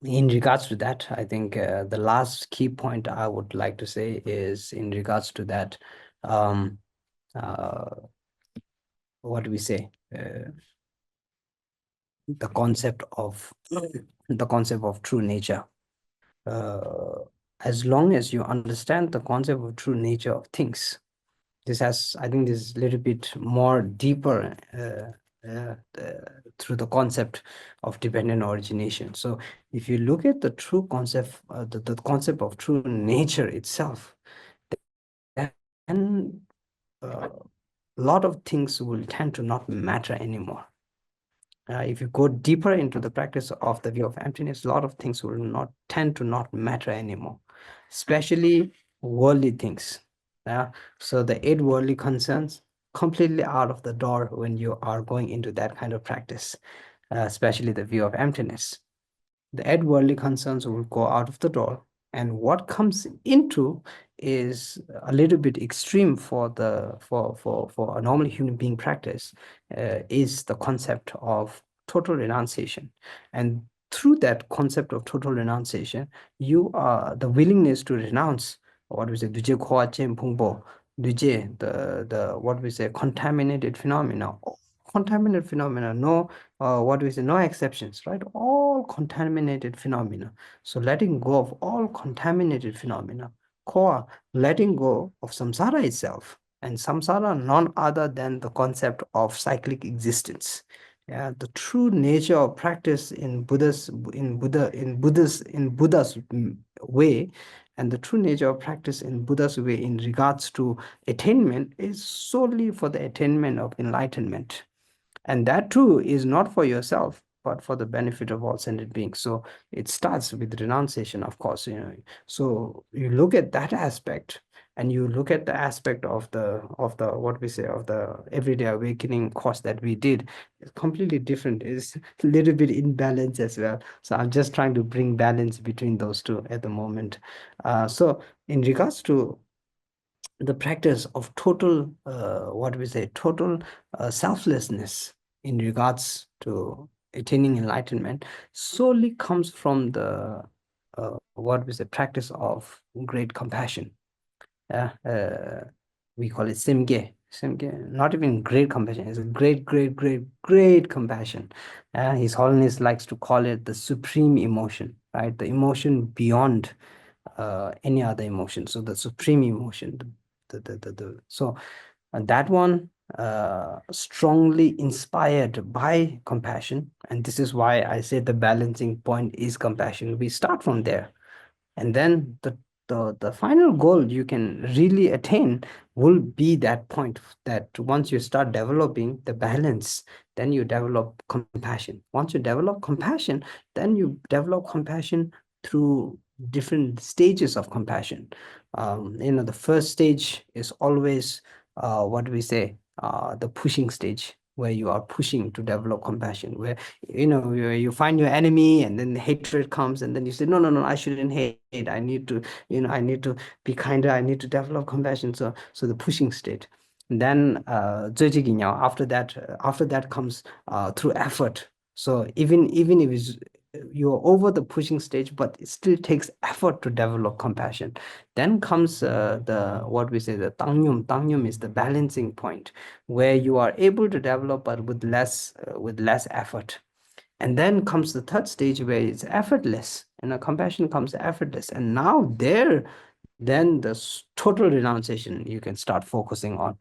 Speaker 1: in regards to that, I think the last key point I would like to say is in regards to that, um, uh, what do we say? The concept of true nature. Uh, as long as you understand the concept of true nature of things, I think this is a little bit more deeper through the concept of dependent origination. So if you look at the true concept, the concept of true nature itself, then a lot of things will tend to not matter anymore. If you go deeper into the practice of the view of emptiness, a lot of things will not tend to not matter anymore, especially worldly things. Yeah. So the eight worldly concerns completely out of the door when you are going into that kind of practice, especially the view of emptiness. The eight worldly concerns will go out of the door, and what comes into is a little bit extreme for a normal human being practice, is the concept of total renunciation. And through that concept of total renunciation, you are the willingness to renounce what we say duje khoa chen phungbo, duje, the what we say contaminated phenomena, contaminated phenomena, no what we say, no exceptions, right? All contaminated phenomena. So letting go of all contaminated phenomena, core, letting go of samsara itself, and samsara none other than the concept of cyclic existence. Yeah, the true nature of practice in Buddha's way, and the true nature of practice in Buddha's way in regards to attainment is solely for the attainment of enlightenment. And that too is not for yourself, but for the benefit of all sentient beings. So it starts with renunciation, of course. So you look at that aspect, and you look at the aspect of the what we say, of the everyday awakening course that we did. It's completely different. It's a little bit imbalance as well. So I'm just trying to bring balance between those two at the moment. So in regards to the practice of total, what we say, total selflessness in regards to attaining enlightenment, solely comes from the what we say, practice of great compassion. We call it simge. Simge, not even great compassion, it's a great, great, great, great compassion. His Holiness likes to call it the supreme emotion, right? The emotion beyond any other emotion. So the supreme emotion, so that one strongly inspired by compassion. And this is why I say the balancing point is compassion. We start from there, and then the final goal you can really attain will be that point, that once you start developing the balance, then you develop compassion. Once you develop compassion, then you develop compassion through different stages of compassion. The first stage is always what do we say, the pushing stage, where you are pushing to develop compassion, where you find your enemy, and then hatred comes, and then you say, no, no, no, I shouldn't hate, I need to, I need to be kinder, I need to develop compassion. So the pushing state. Then after that comes through effort. So even if you're over the pushing stage, but it still takes effort to develop compassion. Then comes the what we say, the tangyum. Tangyum is the balancing point, where you are able to develop, but with less effort. And then comes the third stage, where it's effortless, and a compassion comes effortless. And now there then the total renunciation you can start focusing on.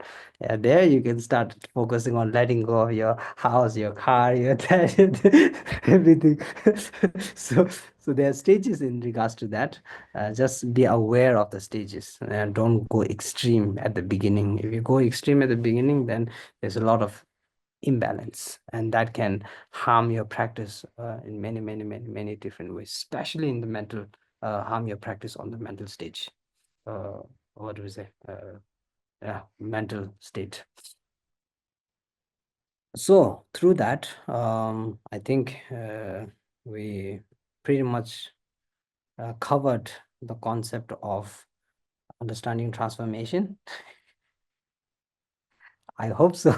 Speaker 1: There you can start focusing on letting go of your house, your car, your dad, everything. so so there are stages in regards to that. Just be aware of the stages and don't go extreme at the beginning. If you go extreme at the beginning, then there's a lot of imbalance, and that can harm your practice in many different ways, especially in the mental, harm your practice on the mental stage. uh, what do we say? Yeah, mental state. So through that, I think we pretty much covered the concept of understanding transformation. I hope so.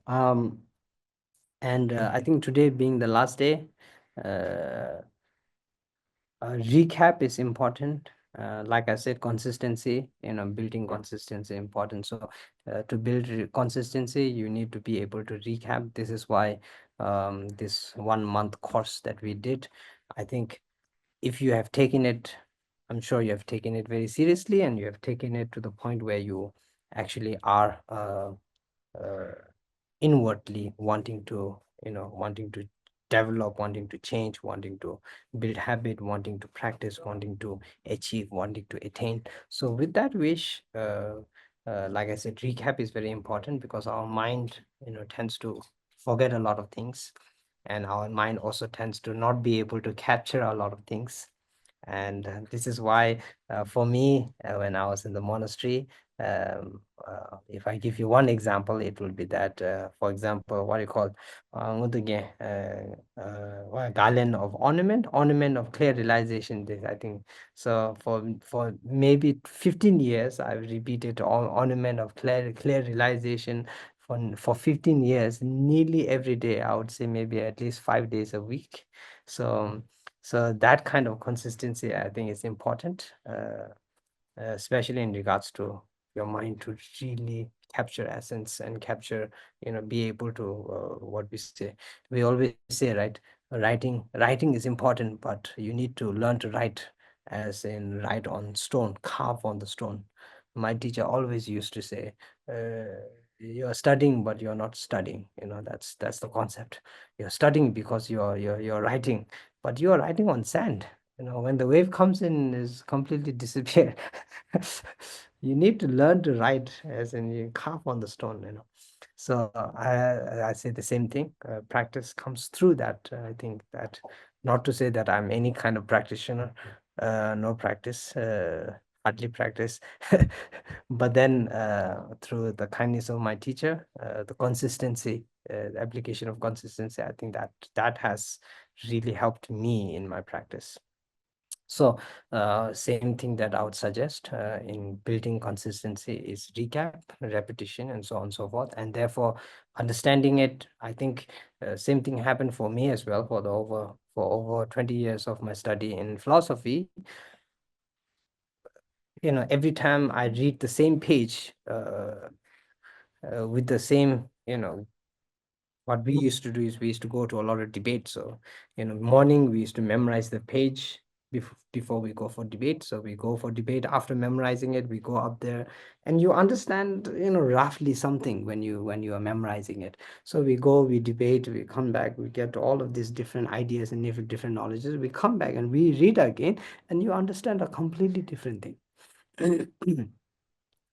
Speaker 1: um, and I think today being the last day, uh, recap is important. Like I said, consistency, building consistency important. So to build consistency, you need to be able to recap. This is why this 1 month course that we did, I think if you have taken it, I'm sure you have taken it very seriously, and you have taken it to the point where you actually are uh, inwardly wanting to, wanting to develop, wanting to change, wanting to build habit, wanting to practice, wanting to achieve, wanting to attain. So with that wish, like I said, recap is very important, because our mind, tends to forget a lot of things, and our mind also tends to not be able to capture a lot of things. And this is why, for me, when I was in the monastery, if I give you one example, it will be that, for example, what you call garland of ornament of clear realization. This, I think, so for maybe 15 years, I've repeated ornament of clear realization for 15 years, nearly every day. I would say maybe at least 5 days a week. So so that kind of consistency, I think, is important, especially in regards to your mind to really capture essence and capture, be able to, what we say, we always say, right? Writing is important, but you need to learn to write, as in write on stone, carve on the stone. My teacher always used to say, you're studying but you're not studying. That's the concept. You're studying because you're writing, but you're writing on sand. When the wave comes in, is completely disappear. You need to learn to write, as in you carve on the stone. So I say the same thing. Practice comes through that. I think that, not to say that I'm any kind of practitioner, no practice, hardly practice, but then through the kindness of my teacher, the consistency, the application of consistency, I think that has really helped me in my practice. So, same thing that I would suggest in building consistency is recap, repetition, and so on and so forth. And therefore, understanding it, I think same thing happened for me as well. For over 20 years of my study in philosophy, every time I read the same page, with the same, what we used to do is we used to go to a lot of debates. So, morning we used to memorize the page before we go for debate. So we go for debate. After memorizing it, we go up there, and you understand, roughly something when you are memorizing it. So we go, we debate, we come back, we get all of these different ideas and different knowledges. We come back and we read again, and you understand a completely different thing.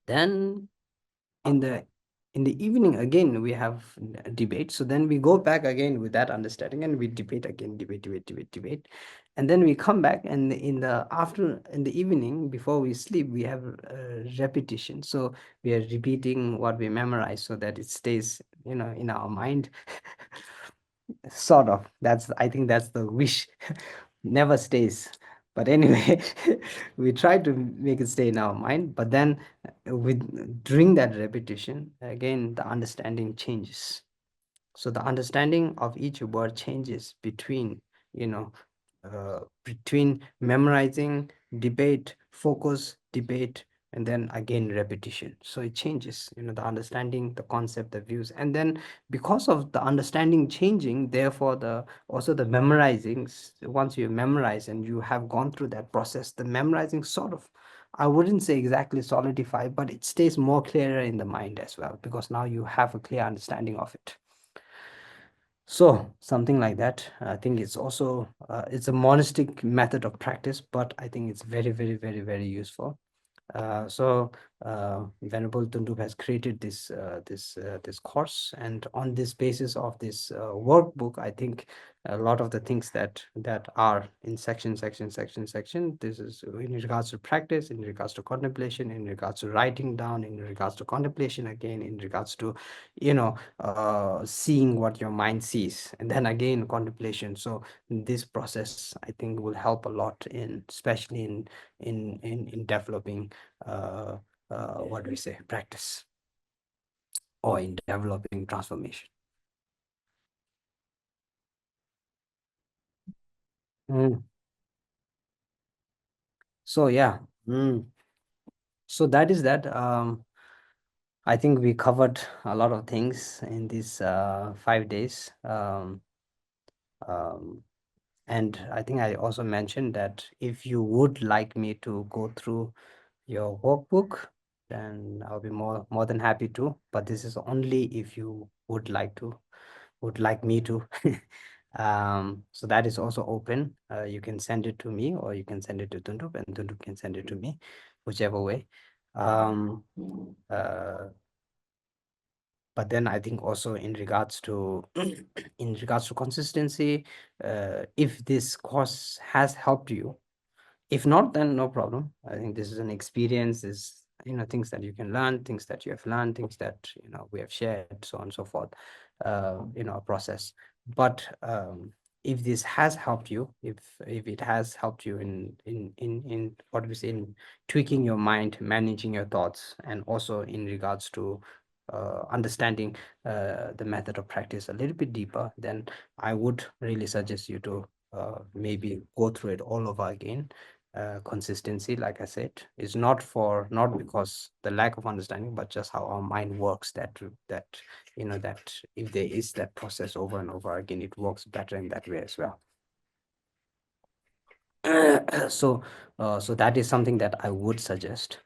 Speaker 1: Then in the evening again we have a debate. So then we go back again with that understanding, and we debate again, debate, and then we come back, and in the evening before we sleep, we have repetition. So we are repeating what we memorize, so that it stays, in our mind. Sort of. I think that's the wish. Never stays, but anyway, we try to make it stay in our mind. But then, with during that repetition, again the understanding changes. So the understanding of each word changes you know between memorizing, debate, focus, debate, and then again repetition. So it changes, the understanding, the concept, the views. And then because of the understanding changing, therefore the also the memorizing, once you memorize and you have gone through that process, the memorizing sort of, I wouldn't say exactly solidify, but it stays more clearer in the mind as well, because now you have a clear understanding of it. So something like that. I think it's also it's a monastic method of practice, but I think it's very, very, very, very useful. Venerable Tundup has created this course, and on this basis of this workbook, I think a lot of the things that are in section. This is in regards to practice, in regards to contemplation, in regards to writing down, in regards to contemplation again, in regards to seeing what your mind sees, and then again contemplation. So this process, I think, will help a lot in, especially in developing uh, what do we say, practice, or in developing transformation. Mm. So yeah, mm. So that is that. I think we covered a lot of things in these 5 days. Um, and I think I also mentioned that if you would like me to go through your workbook, then I'll be more than happy to. But this is only if you would like me to. So that is also open. You can send it to me, or you can send it to Tundup, and Tundup can send it to me, whichever way. Um, uh, but then I think also in regards to in regards to consistency, if this course has helped you, if not, then no problem. I think this is an experience, is things that you can learn, things that you have learned, things that we have shared, so on and so forth, a process. But if this has helped you, if it has helped you in what we say, in tweaking your mind, managing your thoughts, and also in regards to understanding the method of practice a little bit deeper, then I would really suggest you to maybe go through it all over again. Consistency, like I said, is not because the lack of understanding, but just how our mind works, that if there is that process over and over again, it works better in that way as well. So so that is something that I would suggest.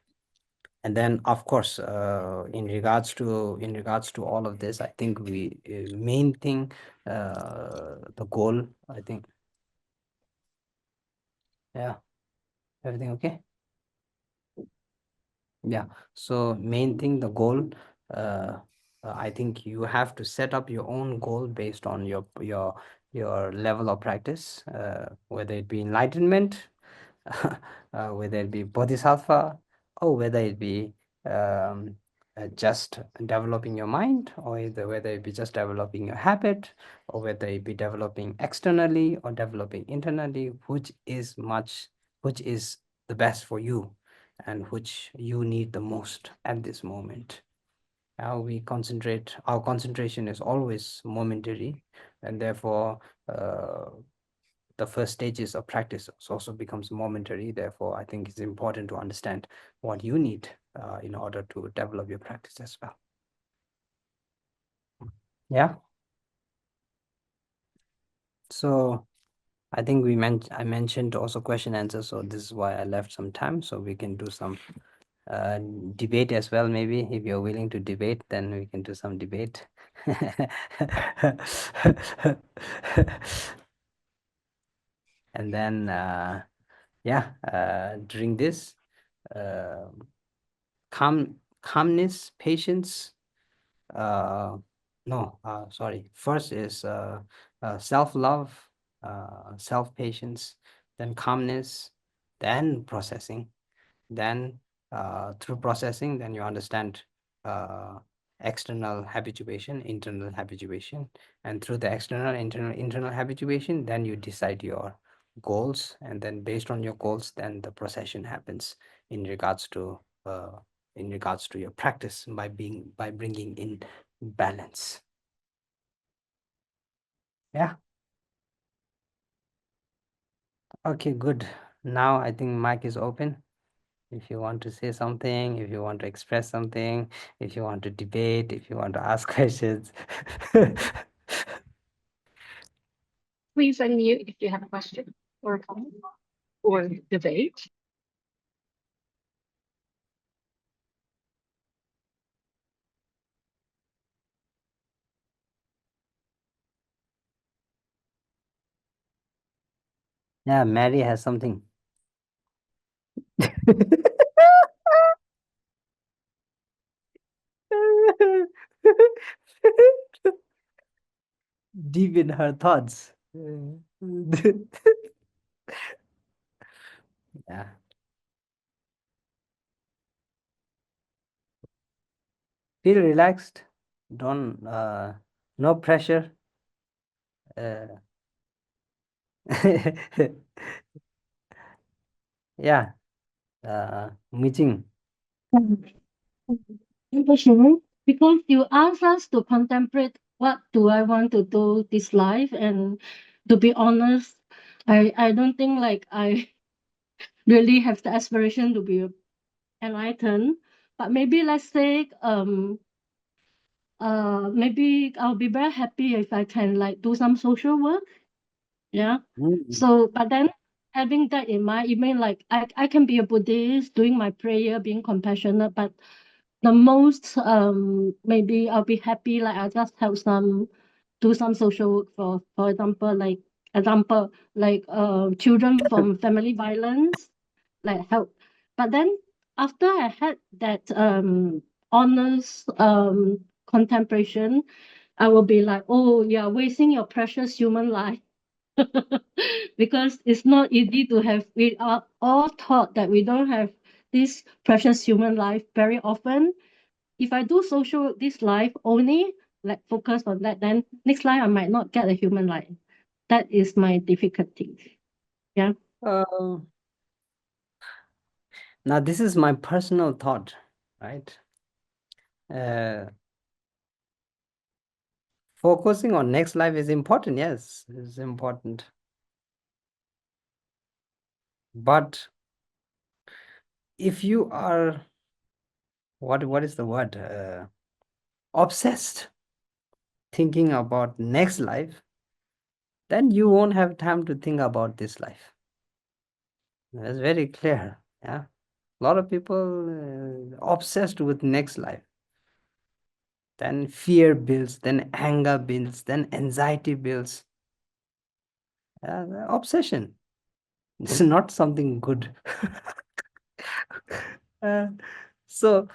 Speaker 1: And then of course, in regards to all of this, I think we main thing, the goal, I think. Yeah, everything okay? Yeah, so main thing, the goal, uh, I think you have to set up your own goal based on your level of practice, whether it be enlightenment, whether it be bodhisattva, or whether it be um, just developing your mind, or whether it be just developing your habit, or whether it be developing externally or developing internally, which is the best for you, and which you need the most at this moment. How we concentrate, our concentration is always momentary, and therefore uh, the first stages of practice also becomes momentary. Therefore, I think it's important to understand what you need in order to develop your practice as well. Yeah. So I think I mentioned also question answer. So this is why I left some time, so we can do some uh, debate as well. Maybe if you're willing to debate, then we can do some debate. And then yeah, during this, uh, calmness, patience, uh no sorry, first is self-love, self-patience, then calmness, then processing, then through processing, then you understand uh, external habituation, internal habituation, and through the external, internal habituation, then you decide your goals, and then based on your goals, then the procession happens in regards to your practice, by bringing in balance. Yeah. Okay, good. Now I think mic is open. If you want to say something, if you want to express something, if you want to debate, if you want to ask questions.
Speaker 2: Please unmute if you have a question or a comment or debate.
Speaker 1: Yeah, Mary has something. Deep in her thoughts. Yeah. Feel relaxed. Don't no pressure. Uh, yeah. Meeting.
Speaker 3: Interesting, because you ask us to contemplate what do I want to do this life, and to be honest, I don't think like I really have the aspiration to be enlightened. But maybe let's say maybe I'll be very happy if I can like do some social work. Yeah.
Speaker 1: Mm.
Speaker 3: So but then having that in mind, it mean like I can be a Buddhist doing my prayer, being compassionate, but the most maybe I'll be happy like I just help some do some social work for example like children from family violence, like help. But then after I had that honest contemplation, I will be like, oh, you're wasting your precious human life. Because it's not easy to have, we are all taught that we don't have this precious human life very often. If I do social this life only, like focus on that, then next life I might not get a human life. That is my difficulty. Yeah.
Speaker 1: Um, Now, this is my personal thought, right? Uh, Focusing on next life is important. Yes, it's important. But if you are, what is the word? Obsessed thinking about next life, then you won't have time to think about this life. That's very clear. Yeah. A lot of people obsessed with next life. Then fear builds, then anger builds, then anxiety builds. Obsession. It's not something good. Uh, so,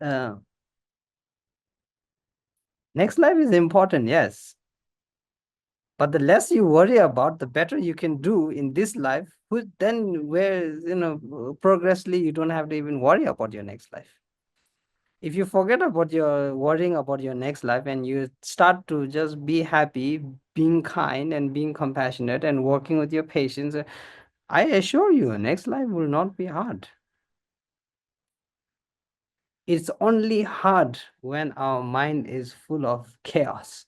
Speaker 1: uh, next life is important, yes. But the less you worry about, the better you can do in this life. Then, where, progressively, you don't have to even worry about your next life. If you forget about your worrying about your next life and you start to just be happy, being kind, and being compassionate and working with your patients, I assure you, next life will not be hard. It's only hard when our mind is full of chaos.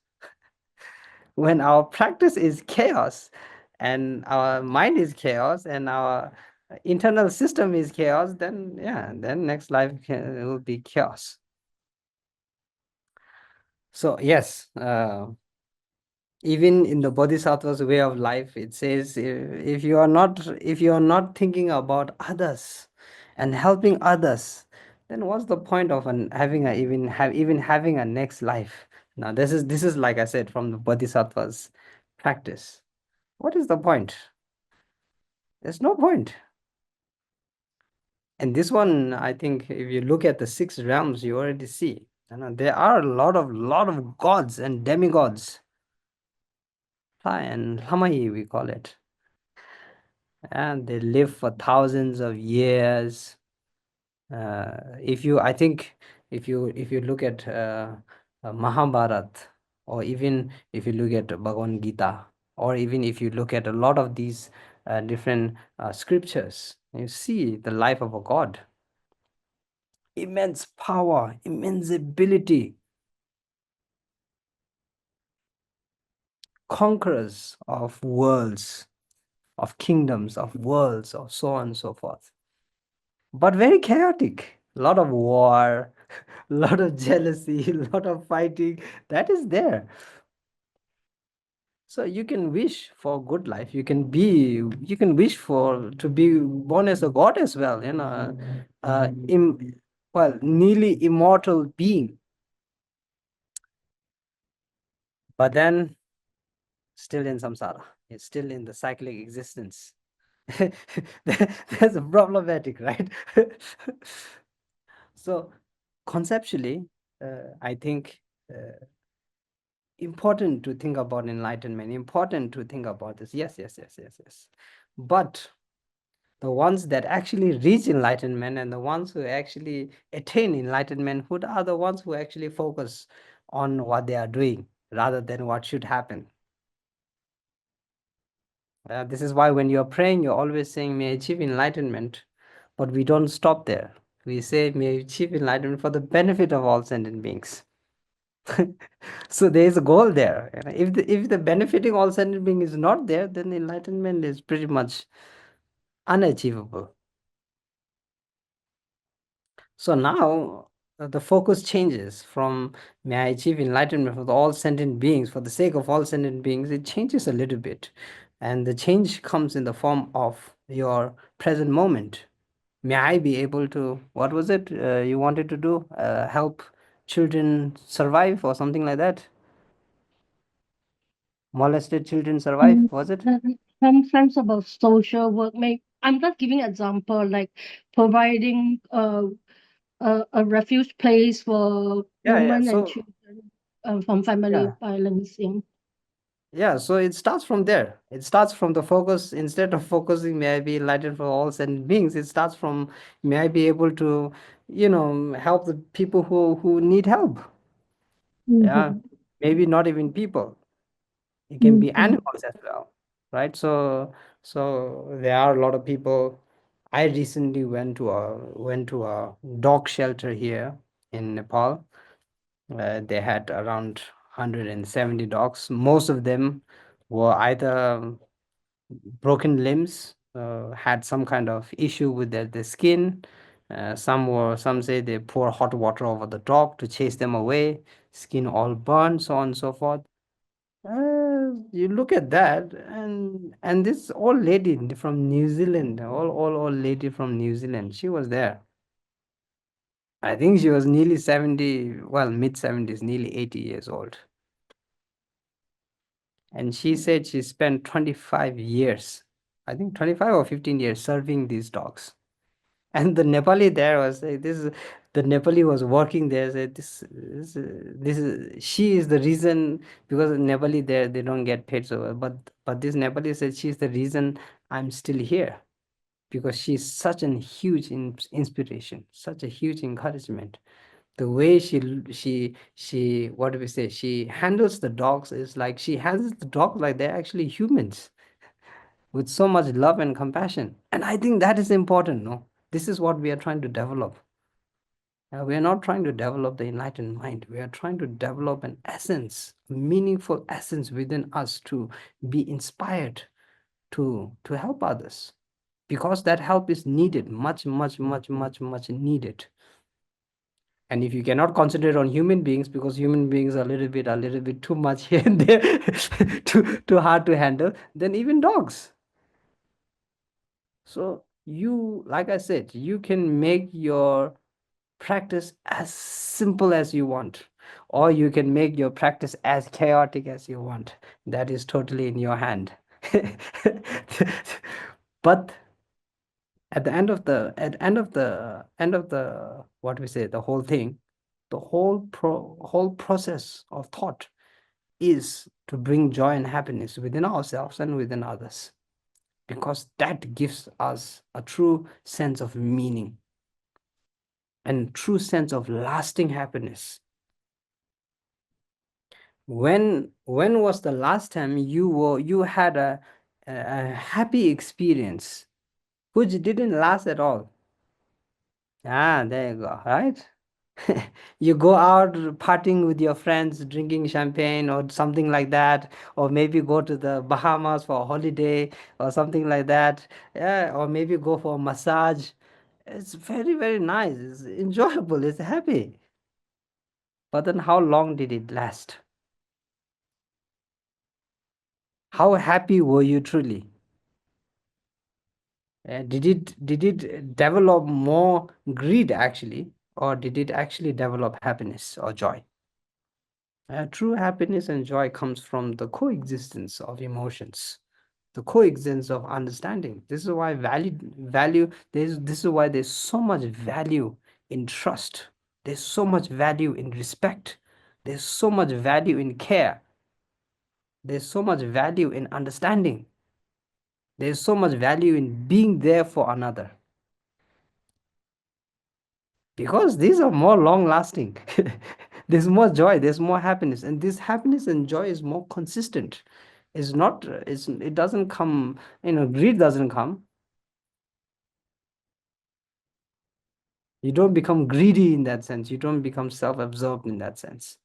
Speaker 1: When our practice is chaos and our mind is chaos and our internal system is chaos, then yeah, then next life will be chaos. So yes, even in the bodhisattva's way of life, it says if you are not thinking about others and helping others, then what's the point of having a even having a next life? Now this is like I said, from the bodhisattva's practice. What is the point? There's no point. And this one, I think, if you look at the six realms, you already see, there are a lot of gods and demigods, and Lama, we call it, and they live for thousands of years. If you, I think, if you look at Mahabharat, or even if you look at Bhagavad Gita, or even if you look at a lot of these different scriptures, you see the life of a god. Immense power, immense ability, conquerors of worlds, of kingdoms, of worlds, or so on and so forth. but very chaotic. A lot of war, a lot of jealousy, a lot of fighting. That is there. So you can wish for good life. You can wish for to be born as a god as well. Well, nearly immortal being. But then still in samsara. It's still in the cyclic existence. That's problematic, right? So conceptually, I think important to think about enlightenment, important to think about this. Yes, yes, yes, yes, yes. But the ones that actually reach enlightenment and the ones who actually attain enlightenment, who are the ones who actually focus on what they are doing rather than what should happen. This is why when you're praying, you're always saying, may I achieve enlightenment. But we don't stop there. We say, may I achieve enlightenment for the benefit of all sentient beings. So there is a goal there. If the benefiting all sentient being is not there, then enlightenment is pretty much unachievable. So now the focus changes from may I achieve enlightenment for all sentient beings, for the sake of all sentient beings, it changes a little bit. And the change comes in the form of your present moment. May I be able to, what was it you wanted to do? Help children survive or something like that? Molested children survive, was it?
Speaker 3: Sometimes about social work. I'm just giving example like providing a refuge place for
Speaker 1: Yeah, yeah.
Speaker 3: women and
Speaker 1: So,
Speaker 3: children from family
Speaker 1: yeah.
Speaker 3: violence.
Speaker 1: Yeah, so it starts from there. It starts from the focus. Instead of focusing, may I be enlightened for all sentient beings, it starts from may I be able to, help the people who need help. Yeah,
Speaker 3: Mm-hmm.
Speaker 1: maybe not even people. It can be
Speaker 3: Mm-hmm.
Speaker 1: animals as well, right? So there are a lot of people. I recently went to a dog shelter here in Nepal. They had around 170 dogs. Most of them were either broken limbs, had some kind of issue with their skin. Some say they pour hot water over the dog to chase them away, skin all burned, so on and so forth. You look at that, and this old lady from New Zealand, old lady from New Zealand, she was there. I think she was nearly 70, well, mid 70s, nearly 80 years old. And she said she spent 25 years, I think 25 or 15 years serving these dogs. And the Nepali there was like, the Nepali was working there, said she is the reason, because Nepali there, they don't get paid so well. But this Nepali said she's the reason I'm still here, because she's such a huge inspiration, such a huge encouragement. The way she what do we say, she handles the dogs is like she handles the dogs like they're actually humans, with so much love and compassion. And I think that is important. No, this is what we are trying to develop. We are not trying to develop the enlightened mind. We are trying to develop an essence, a meaningful essence within us to be inspired to help others, because that help is needed, much, much, much, much, much needed. And if you cannot concentrate on human beings, because human beings are a little bit too much here and there, too hard to handle, then even dogs. So you, like I said, you can make your practice as simple as you want, or you can make your practice as chaotic as you want. That is totally in your hand. But at the end of the what we say, the whole thing, the whole process of thought is to bring joy and happiness within ourselves and within others, because that gives us a true sense of meaning and true sense of lasting happiness. When was the last time you had a happy experience which didn't last at all? There you go, right? You go out partying with your friends, drinking champagne or something like that, or maybe go to the Bahamas for a holiday or something like that. Yeah, or maybe go for a massage. It's very, very nice. It's enjoyable. It's happy. But then how long did it last? How happy were you truly? Did it develop more greed actually, or did it actually develop happiness or joy? True happiness and joy comes from the coexistence of emotions, the coexistence of understanding. This is why this is why there's so much value in trust. There's so much value in respect. There's so much value in care. There's so much value in understanding. There's so much value in being there for another. Because these are more long lasting. There's more joy, there's more happiness, and this happiness and joy is more consistent. It's not, it doesn't come, greed doesn't come. You don't become greedy in that sense. You don't become self-absorbed in that sense.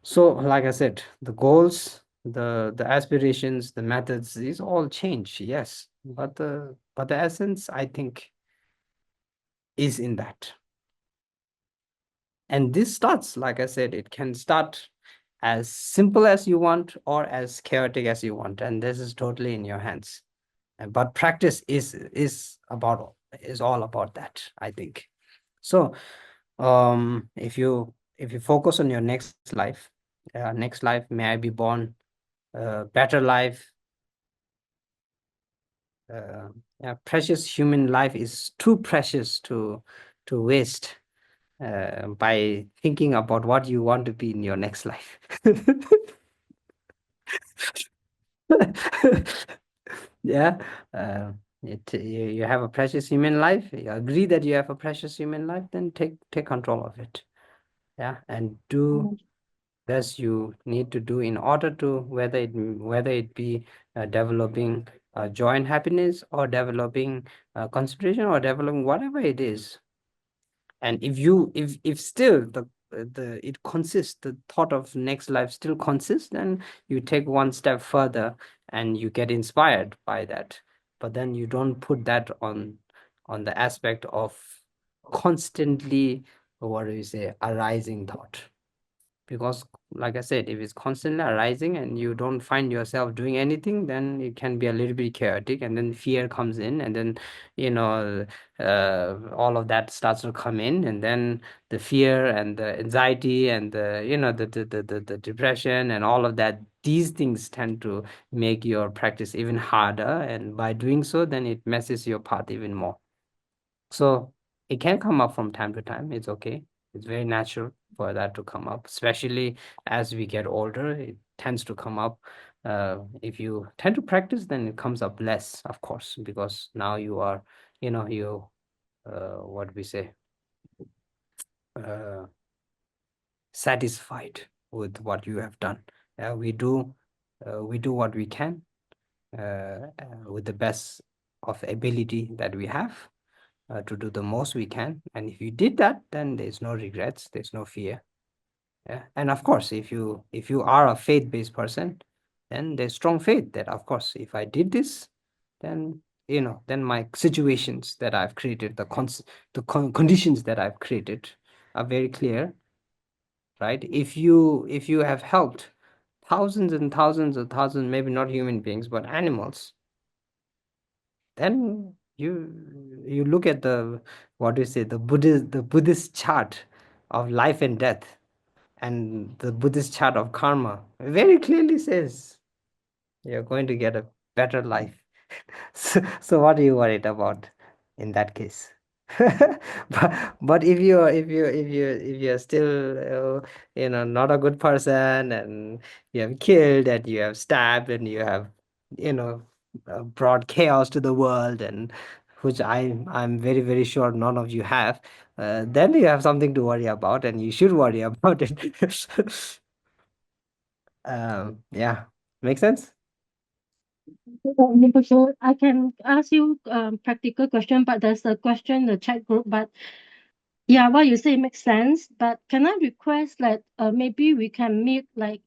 Speaker 1: So, like I said, the goals, the aspirations, the methods, these all change, yes. But the essence, I think, is in that. And this starts, like I said, it can start as simple as you want or as chaotic as you want, and this is totally in your hands. But practice is all about that, I think. So if you focus on your next life, may I be born a better life. Yeah, precious human life is too precious to waste by thinking about what you want to be in your next life. Yeah, you have a precious human life. You agree that you have a precious human life, then take control of it. Yeah, and do as you need to do in order to whether it be developing joy and happiness, or developing concentration, or developing whatever it is. And if still the thought of next life still consists, then you take one step further and you get inspired by that. But then you don't put that on the aspect of constantly, what do you say, arising thought. Because like I said, if it's constantly arising and you don't find yourself doing anything, then it can be a little bit chaotic, and then fear comes in, and then all of that starts to come in, and then the fear and the anxiety and the depression and all of that, these things tend to make your practice even harder, and by doing so, then it messes your path even more. So it can come up from time to time. It's okay. It's very natural for that to come up, especially as we get older. It tends to come up. If you tend to practice, then it comes up less, of course, because now you are, what we say, uh, satisfied with what you have done. We do what we can with the best of ability that we have. To do the most we can, and if you did that, then there's no regrets, there's no fear. Yeah. And of course, if you are a faith-based person, then there's strong faith that, of course, if I did this, then then my situations that I've created, conditions that I've created are very clear, right? If you have helped thousands and thousands of thousands, maybe not human beings but animals, then you look at the, what do you say, the Buddhist chart of life and death, and the Buddhist chart of karma very clearly says you're going to get a better life. So what are you worried about in that case? But if you're still not a good person, and you have killed and you have stabbed and you have you know brought chaos to the world, and which I'm very, very sure none of you have, then you have something to worry about, and you should worry about it. Yeah, make sense?
Speaker 3: So I can ask you practical question, but there's a question in the chat group. But yeah, what you say makes sense. But can I request that maybe we can meet, like,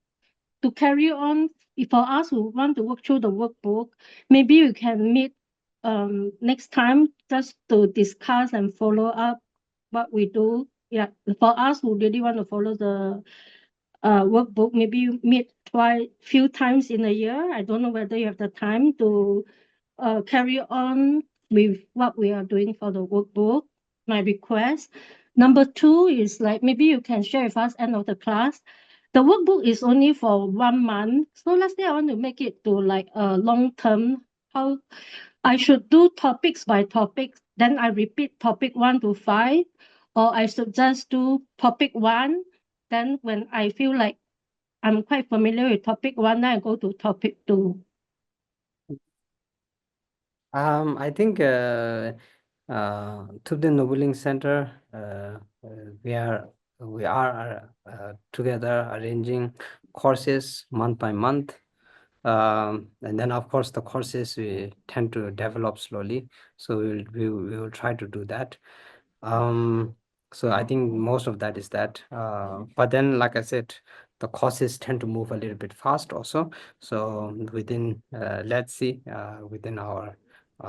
Speaker 3: to carry on, if for us who want to work through the workbook, maybe we can meet next time just to discuss and follow up what we do. Yeah, for us who really want to follow the workbook, maybe you meet few times in a year. I don't know whether you have the time to carry on with what we are doing for the workbook. My request. Number two is like maybe you can share with us end of the class. The workbook is only for 1 month. So let's say I want to make it to like a long term. How I should do topics by topics. Then I repeat topic 1 to 5, or I should just do topic 1. Then when I feel like I'm quite familiar with topic 1, then I go to topic 2.
Speaker 1: I think to the Nobling Center, we are together arranging courses month by month. And then of course the courses we tend to develop slowly, so we will try to do that. So I think most of that is that, but then like I said, the courses tend to move a little bit fast also. So within let's see within our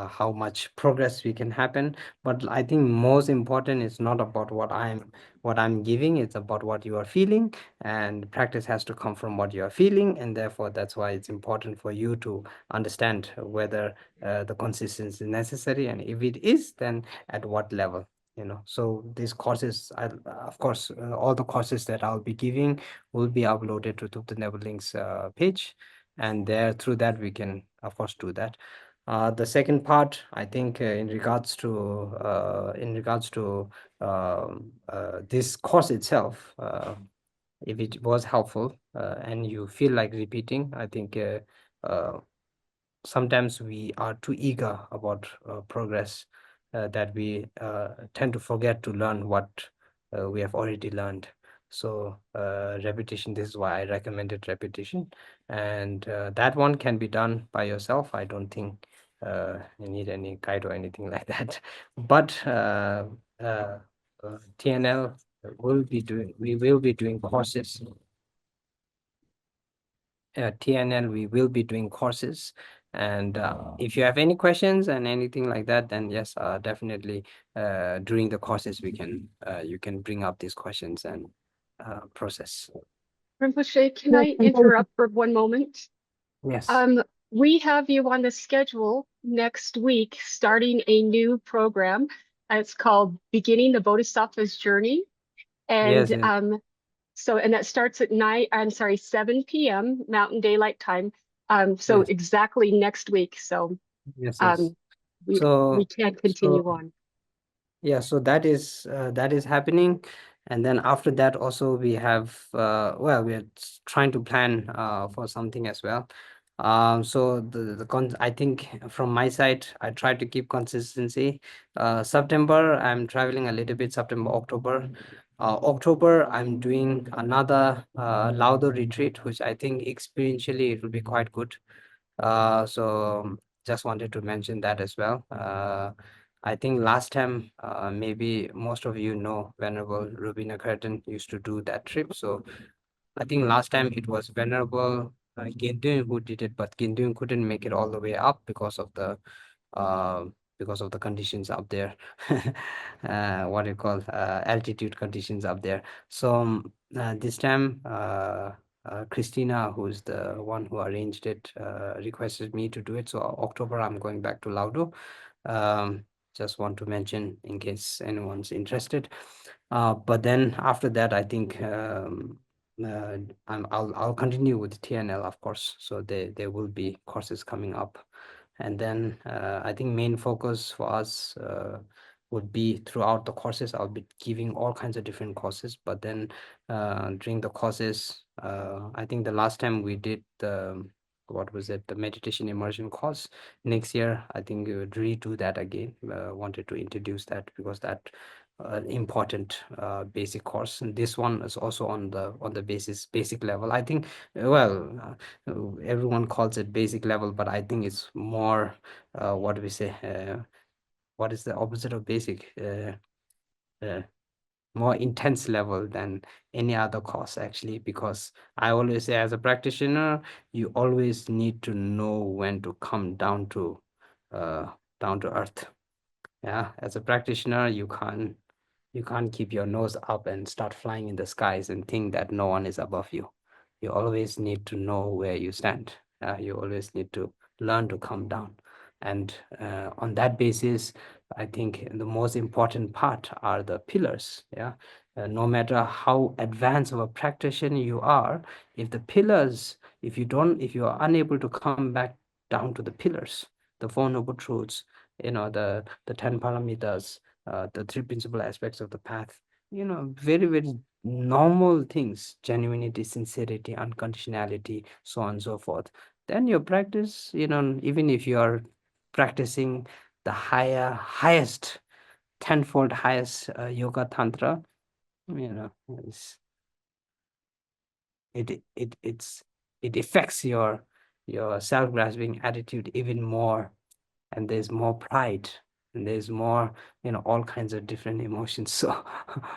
Speaker 1: how much progress we can happen. But I think most important is not about what I'm giving, it's about what you are feeling, and practice has to come from what you are feeling, and therefore that's why it's important for you to understand whether the consistency is necessary, and if it is, then at what level. So these courses, of course, all the courses that I'll be giving will be uploaded to the Neverlink's page, and there through that we can of course do that. The second part, I think, in regards to this course itself, if it was helpful and you feel like repeating, I think uh, sometimes we are too eager about progress, that we tend to forget to learn what we have already learned. So repetition, this is why I recommended repetition, and that one can be done by yourself. I don't think you need any guide or anything like that. But uh, TNL we will be doing courses. TNL, we will be doing courses. And if you have any questions and anything like that, then yes, definitely during the courses you can bring up these questions and process.
Speaker 2: Rinpoche, can I interrupt for 1 moment?
Speaker 1: Yes.
Speaker 2: We have you on the schedule next week, starting a new program. It's called Beginning the Bodhisattva's Journey.
Speaker 1: Yes,
Speaker 2: And
Speaker 1: yes,
Speaker 2: and that starts at 7 p.m. Mountain Daylight Time. So
Speaker 1: yes,
Speaker 2: exactly next week. So
Speaker 1: yes, yes.
Speaker 2: um, we
Speaker 1: So,
Speaker 2: can
Speaker 1: so
Speaker 2: continue on.
Speaker 1: yeah, so that is happening. And then after that also we have well, we're trying to plan for something as well. So I think from my side I try to keep consistency. September I'm traveling a little bit, September, October. October I'm doing another Laudo retreat, which I think experientially it will be quite good. So just wanted to mention that as well. I think last time, maybe most of you know, Venerable Rubina Curtin used to do that trip. So I think last time it was Venerable Gendun who did it, but Gendun couldn't make it all the way up uh, because of the conditions up there. What do you call altitude conditions up there. So this time, Christina, who's the one who arranged it, requested me to do it. So October, I'm going back to Laudo. Um, just want to mention in case anyone's interested. But then after that, I think uh, I'll continue with TNL, of course. So there will be courses coming up. And then I think main focus for us would be throughout the courses. I'll be giving all kinds of different courses, but then during the courses, I think the last time we did what was it, the meditation immersion course. Next year I think we would redo that again. Wanted to introduce that because that important basic course, and this one is also on the basic level. I think well, everyone calls it basic level, but I think it's more what do we say, what is the opposite of basic, uh, more intense level than any other course actually, because I always say as a practitioner you always need to know when to come down to down to earth. Yeah, as a practitioner, you can't keep your nose up and start flying in the skies and think that no one is above you. You always need to know where you stand. You always need to learn to come down. And on that basis, I think the most important part are the pillars. Yeah. No matter how advanced of a practitioner you are, if the pillars, if you are unable to come back down to the pillars, the Four Noble Truths, the 10 Paramitas, the three principal aspects of the path, very, very normal things: genuinity, sincerity, unconditionality, so on and so forth. Then your practice, even if you are practicing the highest, tenfold highest yoga tantra, you know, it's, it's it affects your self-grasping attitude even more, and there's more pride, and there's more, all kinds of different emotions.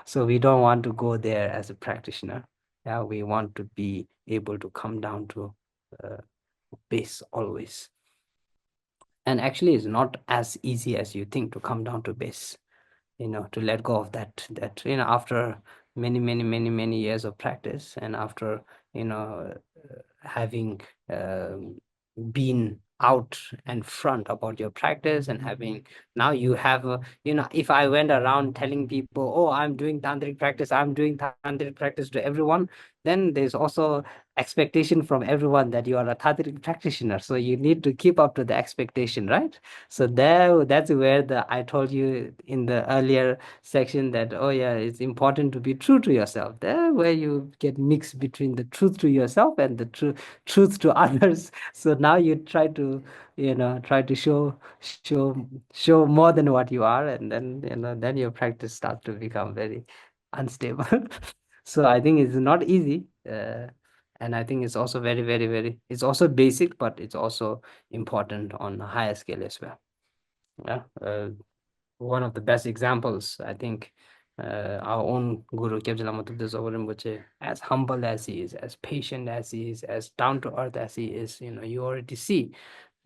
Speaker 1: So we don't want to go there as a practitioner. Yeah, we want to be able to come down to uh, base always. And actually it's not as easy as you think to come down to base, to let go of that after many years of practice, and after having been out and front about your practice, and having, now you have if I went around telling people, oh, I'm doing tantric practice, I'm doing tantric practice to everyone, then there's also expectation from everyone that you are a tantric practitioner, so you need to keep up to the expectation, right? So that's where I told you in the earlier section that, oh yeah, it's important to be true to yourself. There where you get mixed between the truth to yourself and the truth to others. So now you try to show more than what you are, and then your practice starts to become very unstable. So I think it's not easy. And I think it's also very, very, very, it's also basic, but it's also important on a higher scale as well. Yeah. One of the best examples, I think, our own Guru Kyabje Lama Trungpa Dzogchen Rinpoche, as humble as he is, as patient as he is, as down to earth as he is, you already see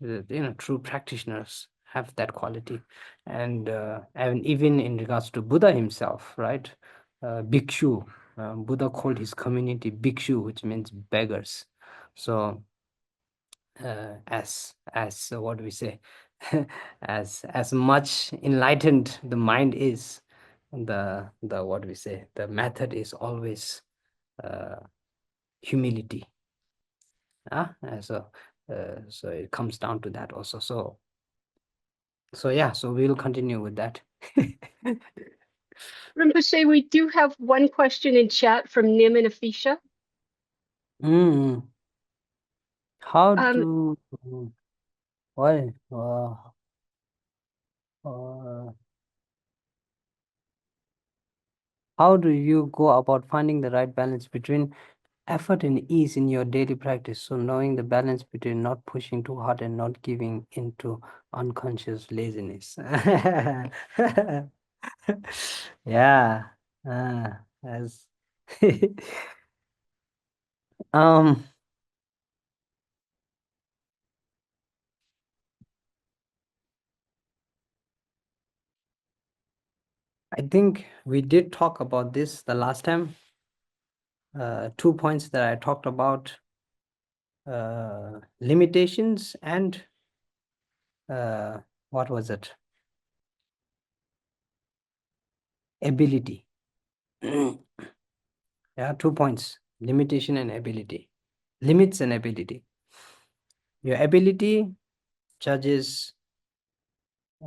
Speaker 1: that, true practitioners have that quality. And even in regards to Buddha himself, right? Bhikshu, Buddha called his community Bhikshu, which means beggars. So as what do we say, as much enlightened the mind is, the what do we say, the method is always uh, humility. So it comes down to that also. So yeah, so we'll continue with that.
Speaker 2: Rinpoche, we do have one question in chat from Nim and Afisha.
Speaker 1: Mm. How
Speaker 2: Um,
Speaker 1: do why uh, how do you go about finding the right balance between effort and ease in your daily practice? So knowing the balance between not pushing too hard and not giving into unconscious laziness. Yeah. As um I think we did talk about this the last time. 2 points that I talked about, limitations and what was it? Ability. Yeah, 2 points: limitation and ability. Limits and ability. Your ability judges,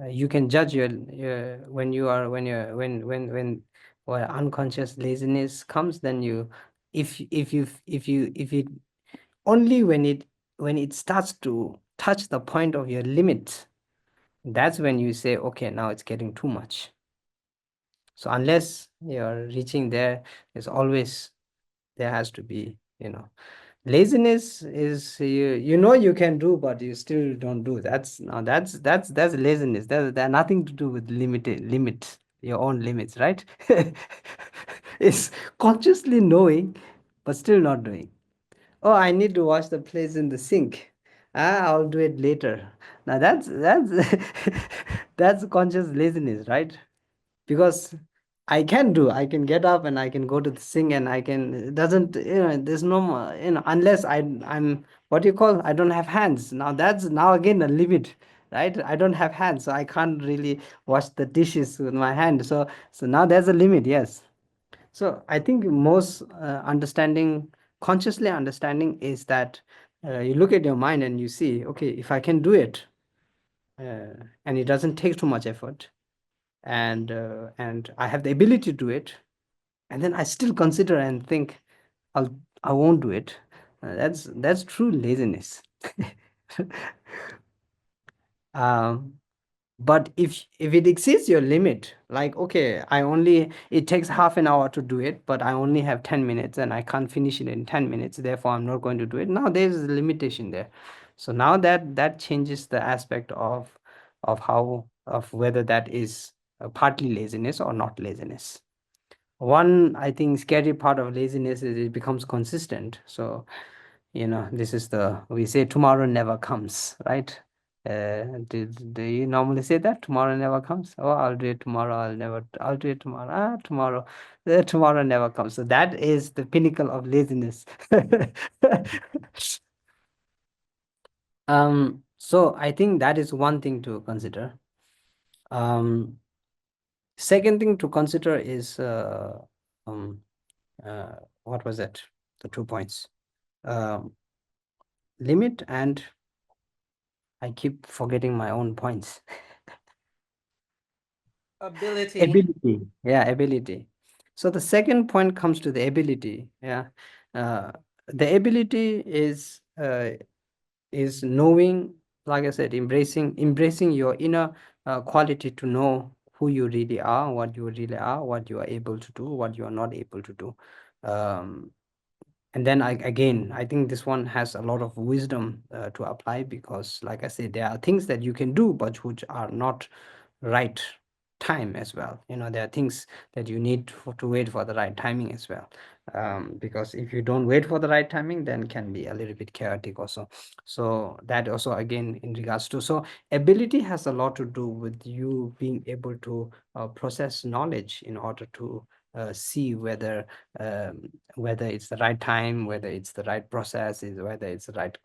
Speaker 1: you can judge your when you're when unconscious laziness comes, then if you only when it starts to touch the point of your limit, that's when you say, okay, now it's getting too much. So unless you're reaching there, there has to be, laziness is, you can do, but you still don't do. That's laziness. That nothing to do with limit, your own limits, right? It's consciously knowing but still not doing. Oh, I need to wash the plates in the sink. I'll do it later. Now that's that's conscious laziness, right? Because I can get up and I can go to the sing and I can, it doesn't, there's no unless I'm, what do you call, I don't have hands. Now that's now again a limit, right? I don't have hands, so I can't really wash the dishes with my hand. So now there's a limit, yes. So I think most understanding, consciously understanding, is that you look at your mind and you see, okay, if I can do it, and it doesn't take too much effort, and I have the ability to do it, and then I still consider and think I'll I won't do it. That's true laziness. um, but if it exceeds your limit, like, okay, it takes half an hour to do it, but I only have 10 minutes and I can't finish it in 10 minutes, therefore I'm not going to do it. Now there's a limitation there. So now that changes the aspect of whether that is partly laziness or not laziness. One, I think, scary part of laziness is it becomes consistent. So, this is we say tomorrow never comes, right? Do you normally say that tomorrow never comes? Oh, I'll do it tomorrow. I'll do it tomorrow. Tomorrow. Tomorrow never comes. So that is the pinnacle of laziness. So I think that is one thing to consider. Second thing to consider is um, what was it? The 2 points. Limit, and I keep forgetting my own points.
Speaker 4: Ability.
Speaker 1: Ability. Yeah, ability. So the second point comes to the ability. Yeah. Uh, the ability is knowing, like I said, embracing your inner quality to know who you really are, what you really are, what you are able to do, what you are not able to do. Um, and then again, I think this one has a lot of wisdom to apply, because like I said, there are things that you can do but which are not right time as well. There are things that you need to wait for the right timing as well, because if you don't wait for the right timing, then can be a little bit chaotic also. So that also, again, in regards to, so ability has a lot to do with you being able to process knowledge in order to see whether it's the right time, whether it's the right process, is whether it's the right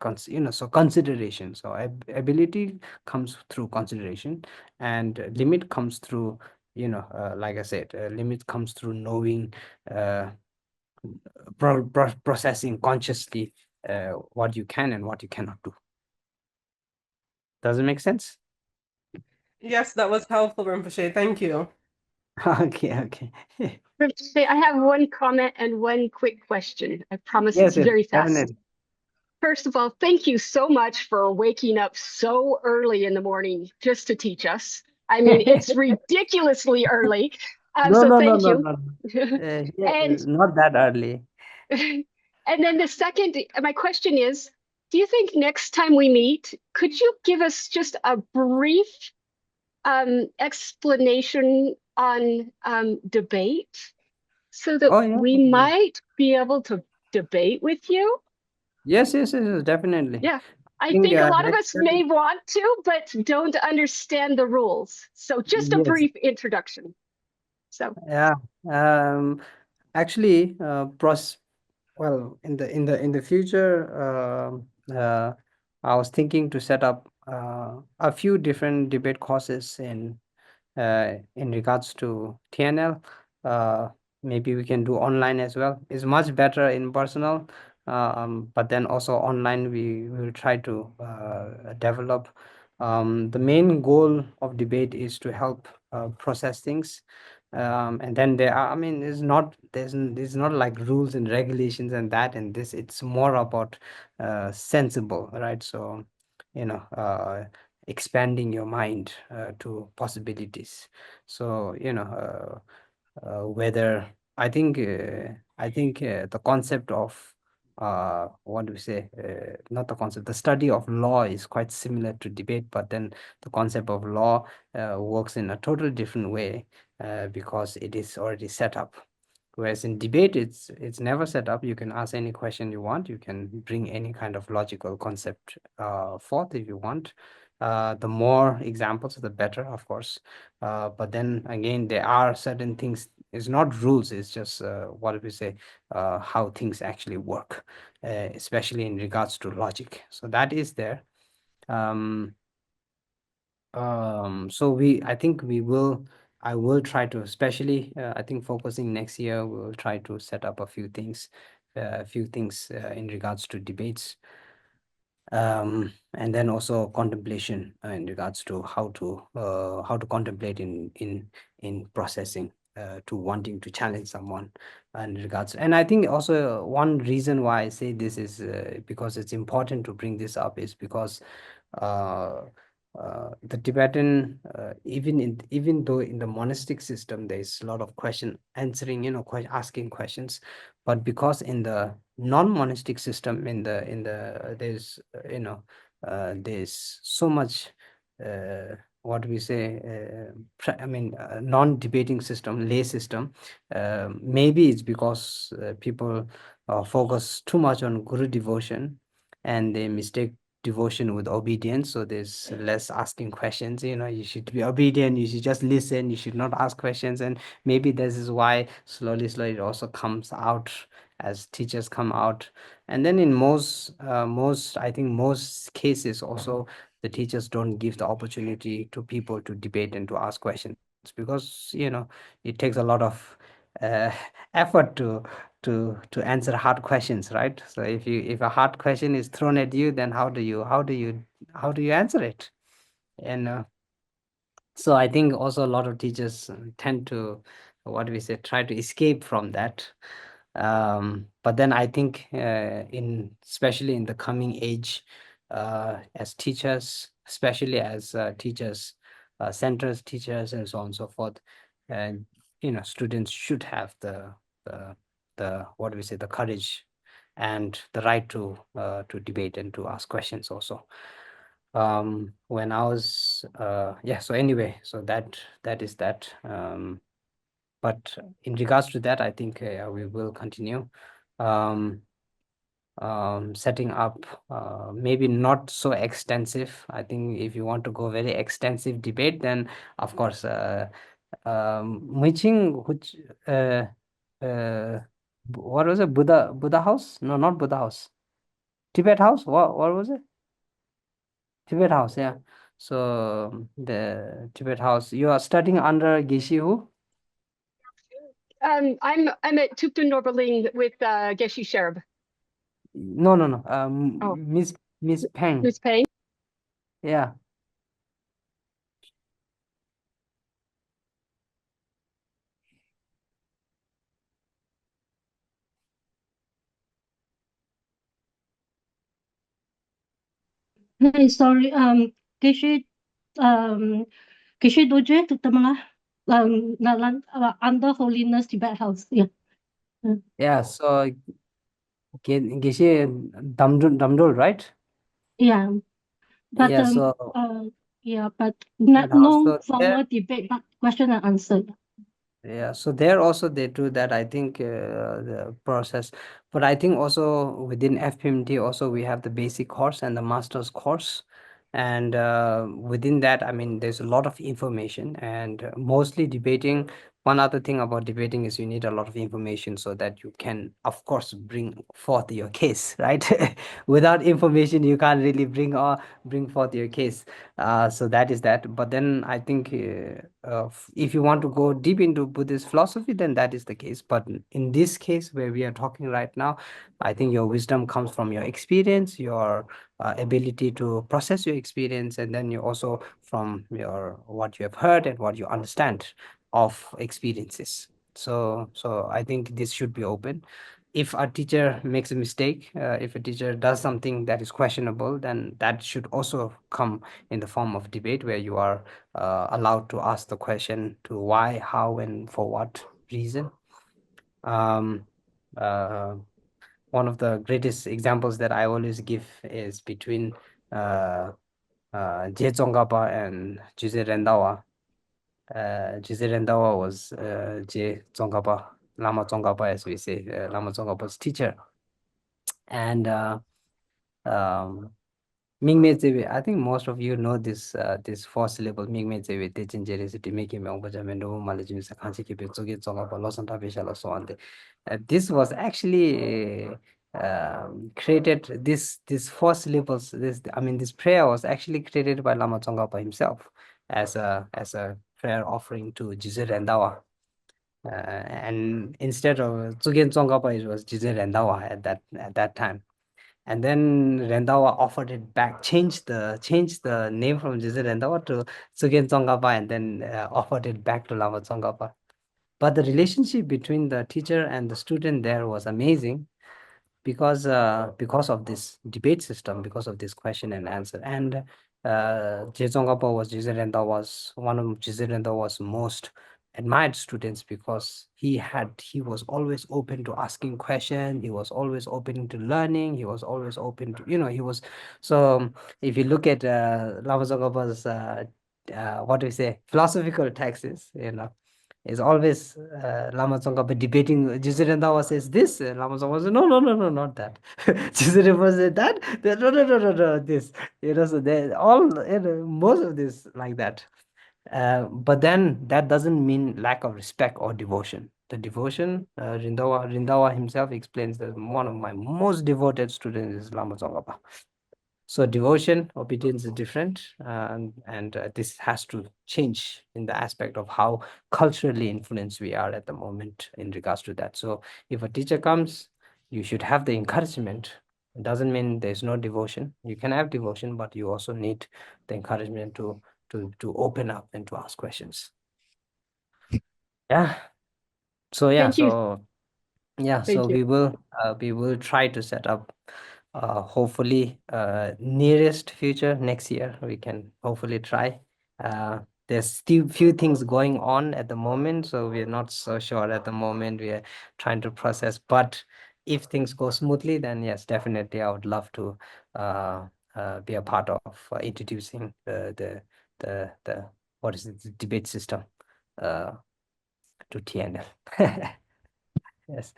Speaker 1: so consideration. So ability comes through consideration, and limit comes through, like I said, limit comes through knowing, uh, processing consciously what you can and what you cannot do. Does it make sense?
Speaker 4: Yes, that was helpful, Rinpoche. Thank you.
Speaker 1: Okay.
Speaker 2: I have one comment and one quick question. I promise it's
Speaker 1: Yes,
Speaker 2: very fast.
Speaker 1: definitely.
Speaker 2: First of all, thank you so much for waking up so early in the morning just to teach us. I mean, it's ridiculously early.
Speaker 1: No,
Speaker 2: So
Speaker 1: no, no,
Speaker 2: thank
Speaker 1: no,
Speaker 2: you.
Speaker 1: no. Yeah,
Speaker 2: And
Speaker 1: not that early.
Speaker 2: and then the second, my question is, do you think next time we meet, could you give us just a brief explanation on debate so that
Speaker 1: Oh, yeah.
Speaker 2: we might be able to debate with you?
Speaker 1: Yes, definitely.
Speaker 2: Yeah,
Speaker 1: I
Speaker 2: I
Speaker 1: think
Speaker 2: think a lot of
Speaker 1: next
Speaker 2: us
Speaker 1: time,
Speaker 2: may want to, but don't understand the rules. So just a
Speaker 1: yes,
Speaker 2: brief introduction. So,
Speaker 1: yeah. Um, Actually, well, in the future, I was thinking to set up a few different debate courses in regards to TNL. Uh, Maybe we can do online as well. It's much better in personal, but then also online we will try to develop. The main goal of debate is to help process things, and then there are, I mean, there's not like rules and regulations and that and this. It's more about sensible, right? So, expanding your mind to possibilities. So, whether I think the concept of what do we say, not the concept, the study of law is quite similar to debate, but then the concept of law works in a totally different way, because it is already set up, Whereas in debate, it's never set up. You can ask any question you want. You can bring any kind of logical concept forth if you want. The more examples, the better, of course. But then again, there are certain things. It's not rules. It's just what do we say? How things actually work, especially in regards to logic. So that is there. So I think I will try to, especially I think focusing next year, we will try to set up a few things in regards to debates, and then also contemplation in regards to how to contemplate in processing to wanting to challenge someone in regards. And I think also one reason why I say this is because it's important to bring this up is because uh, the Tibetan, even though in the monastic system there's a lot of question answering, asking questions, but because in the non-monastic system, there's there's so much what do we say non-debating system, lay system. Maybe it's because people focus too much on guru devotion, and they mistake devotion with obedience. So there's less asking questions. You should be obedient, you should just listen, you should not ask questions. And maybe this is why slowly it also comes out as teachers come out. And then in I think most cases also, the teachers don't give the opportunity to people to debate and to ask questions, because it takes a lot of uh, effort to answer hard questions, right? So if a hard question is thrown at you, then how do you answer it? And so I think also a lot of teachers tend to, what do we say, try to escape from that. But then I think especially in the coming age, as teachers, especially as teachers, centers teachers, and so on and so forth, and students should have the what do we say, the courage and the right to debate and to ask questions also. When I was yeah, so anyway, so that is that. But in regards to that, I think we will continue setting up, maybe not so extensive. I think if you want to go very extensive debate, then of course Muiching, which what was it, Buddha house? No, not Buddha house, Tibet house. What was it? Tibet house, yeah. So the Tibet house, you are studying under Geshe who?
Speaker 2: I'm at Tupten Norberling with Geshe Sherb.
Speaker 1: No.
Speaker 2: Oh,
Speaker 1: Miss Peng.
Speaker 2: Miss Payne.
Speaker 1: Yeah.
Speaker 3: Hey, sorry. Kishi, Kishi Doje, Tutamala, under Holiness Tibet House. Yeah.
Speaker 1: Yeah. So Geshe Damdul, right?
Speaker 3: Yeah. But
Speaker 1: Yeah. So
Speaker 3: yeah, but
Speaker 1: Tibet
Speaker 3: not
Speaker 1: house.
Speaker 3: no
Speaker 1: So there,
Speaker 3: formal debate, but question and answer.
Speaker 1: yeah, so there also they do that, I think, the process. But I think also within FPMD also we have the basic course and the master's course. And within that, I mean, there's a lot of information, and mostly debating. One other thing about debating is you need a lot of information so that you can, of course, bring forth your case, right? Without information, you can't really bring forth your case. So that is that. But then I think if you want to go deep into Buddhist philosophy, then that is the case. But in this case where we are talking right now, I think your wisdom comes from your experience, your ability to process your experience, and then you also from your what you have heard and what you understand of experiences. So I think this should be open. If a teacher makes a mistake, if a teacher does something that is questionable, then that should also come in the form of debate, where you are allowed to ask the question to why, how, and for what reason. Um, uh, One of the greatest examples that I always give is between Je Tsongkhapa and Jose Rendawa. Jose Rendawa was Je Tsongkhapa Lama Tsongkhapa, as we say, Lama Tsongkhapa's teacher. And Mingme Zewe, I think most of you know this four syllable Mingme Zewe, Techin Jeresity, Making Mongbajamendo, Malajim Sakansi Kipi, Zogi Zonga, Losanta Vishal, so on. This was actually created, this four syllables, this prayer was actually created by Lama Tsongkhapa himself as a prayer offering to Jize Rendawa. And instead of Tsugen Tsongkhapa, it was Jize Rendawa at that time. And then Rendawa offered it back, changed the name from Jize Rendawa to Tsugen Tsongkhapa, and then offered it back to Lama Tsongkhapa. But the relationship between the teacher and the student there was amazing because of this debate system, because of this question and answer. And Jezongapa was Jizerenda was one of Jizerenda was most admired students because he was always open to asking questions, he was always open to learning, he was always open to, he was. So if you look at Lama Tsongkhapa's what do we say, philosophical texts, is always Lama Tsongkhapa debating. Jizirendava says this, Lama Tsongkhapa says, no, not that. Jizirendava says that, no, this. So they all, most of this like that. But then that doesn't mean lack of respect or devotion. The devotion, Rindawa himself explains that one of my most devoted students is Lama Tsongkhapa. So devotion, obedience is different, and this has to change in the aspect of how culturally influenced we are at the moment in regards to that. So if a teacher comes, you should have the encouragement. It doesn't mean there's no devotion. You can have devotion, but you also need the encouragement to open up and to ask questions. Yeah. So
Speaker 2: Thank you.
Speaker 1: so
Speaker 2: Thank you.
Speaker 1: we will try to set up hopefully nearest future next year we can hopefully try. There's still few things going on at the moment, so we're not so sure at the moment. We are trying to process, but if things go smoothly, then yes, definitely I would love to be a part of introducing the what is it, the debate system to TNL. Yes.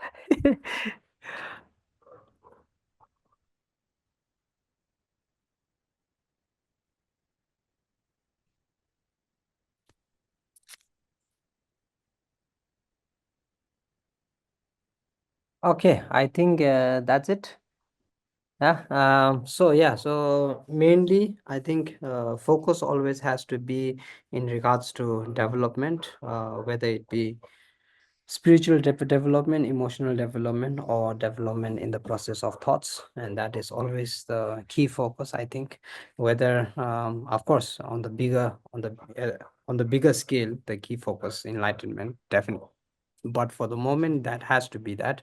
Speaker 1: Okay, I think that's it. So mainly I think focus always has to be in regards to development, whether it be spiritual development, emotional development, or development in the process of thoughts. And that is always the key focus, I think. Whether of course on the bigger scale, the key focus enlightenment, definitely. But for the moment, that has to be that,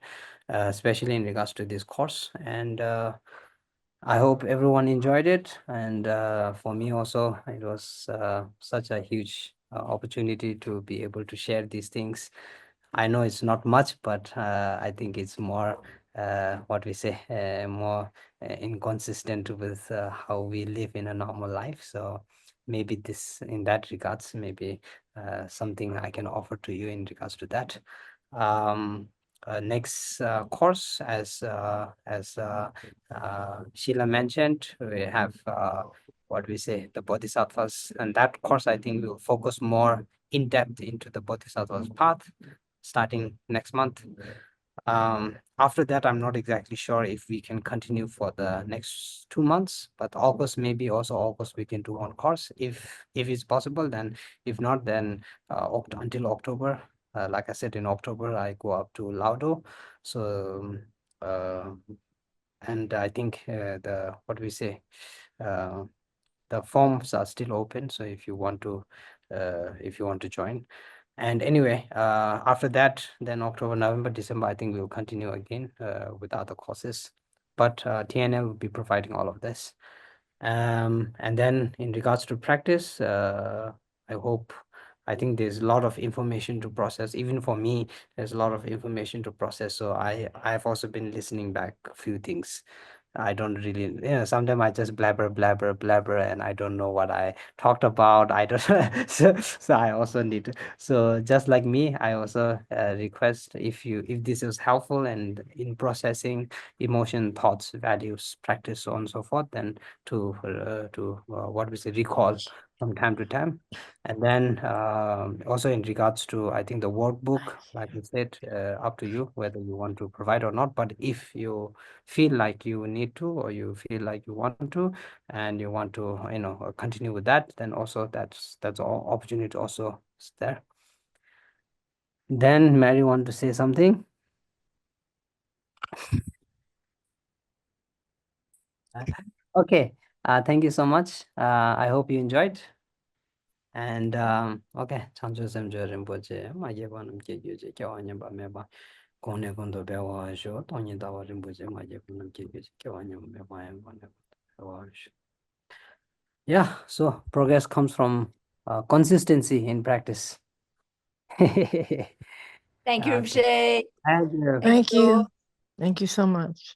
Speaker 1: especially in regards to this course. And I hope everyone enjoyed it. And for me also, it was such a huge opportunity to be able to share these things. I know it's not much, but I think it's more, what we say, more inconsistent with how we live in a normal life. So maybe this, in that regards, maybe something I can offer to you in regards to that. Next course, as Sheila mentioned, we have what we say, the Bodhisattvas, and that course I think will focus more in depth into the Bodhisattva's path, starting next month. After that, I'm not exactly sure if we can continue for the next 2 months, but August, maybe also August we can do one course if it's possible. Then if not, then until October. Like I said, in October I go up to Laudo. So and I think the what we say, the forms are still open. So if you want to join. And anyway, after that, then October, November, December, I think we'll continue again with other courses. But TNL will be providing all of this. And then in regards to practice, I think there's a lot of information to process. Even for me, there's a lot of information to process. So I've also been listening back a few things. I don't really, sometimes I just blabber, and I don't know what I talked about. I don't, so I also need to, so just like me, I also request if this is helpful and in processing emotion, thoughts, values, practice, so on and so forth, then to what we say, recall from time to time. And then also in regards to, I think the workbook, like I said, up to you whether you want to provide or not. But if you feel like you need to, or you feel like you want to, and you want to, continue with that, then also that's all opportunity also is there. Then Mary want to say something? Okay. Thank you so much. I hope you enjoyed. And okay, chancho semjo rinpoche, ma yeba nam ke gyu je kyawa nyamba meba, kone kondo bewa sho, tonyi dawa rinpoche, ma yeba nam ke gyu je kyawa nyamba meba, kone bewa sho. Yeah, so progress comes from consistency in practice.
Speaker 5: Thank you,
Speaker 1: Okay.
Speaker 5: Rinpoche.
Speaker 1: Thank you.
Speaker 5: Thank you.
Speaker 6: Thank you so much.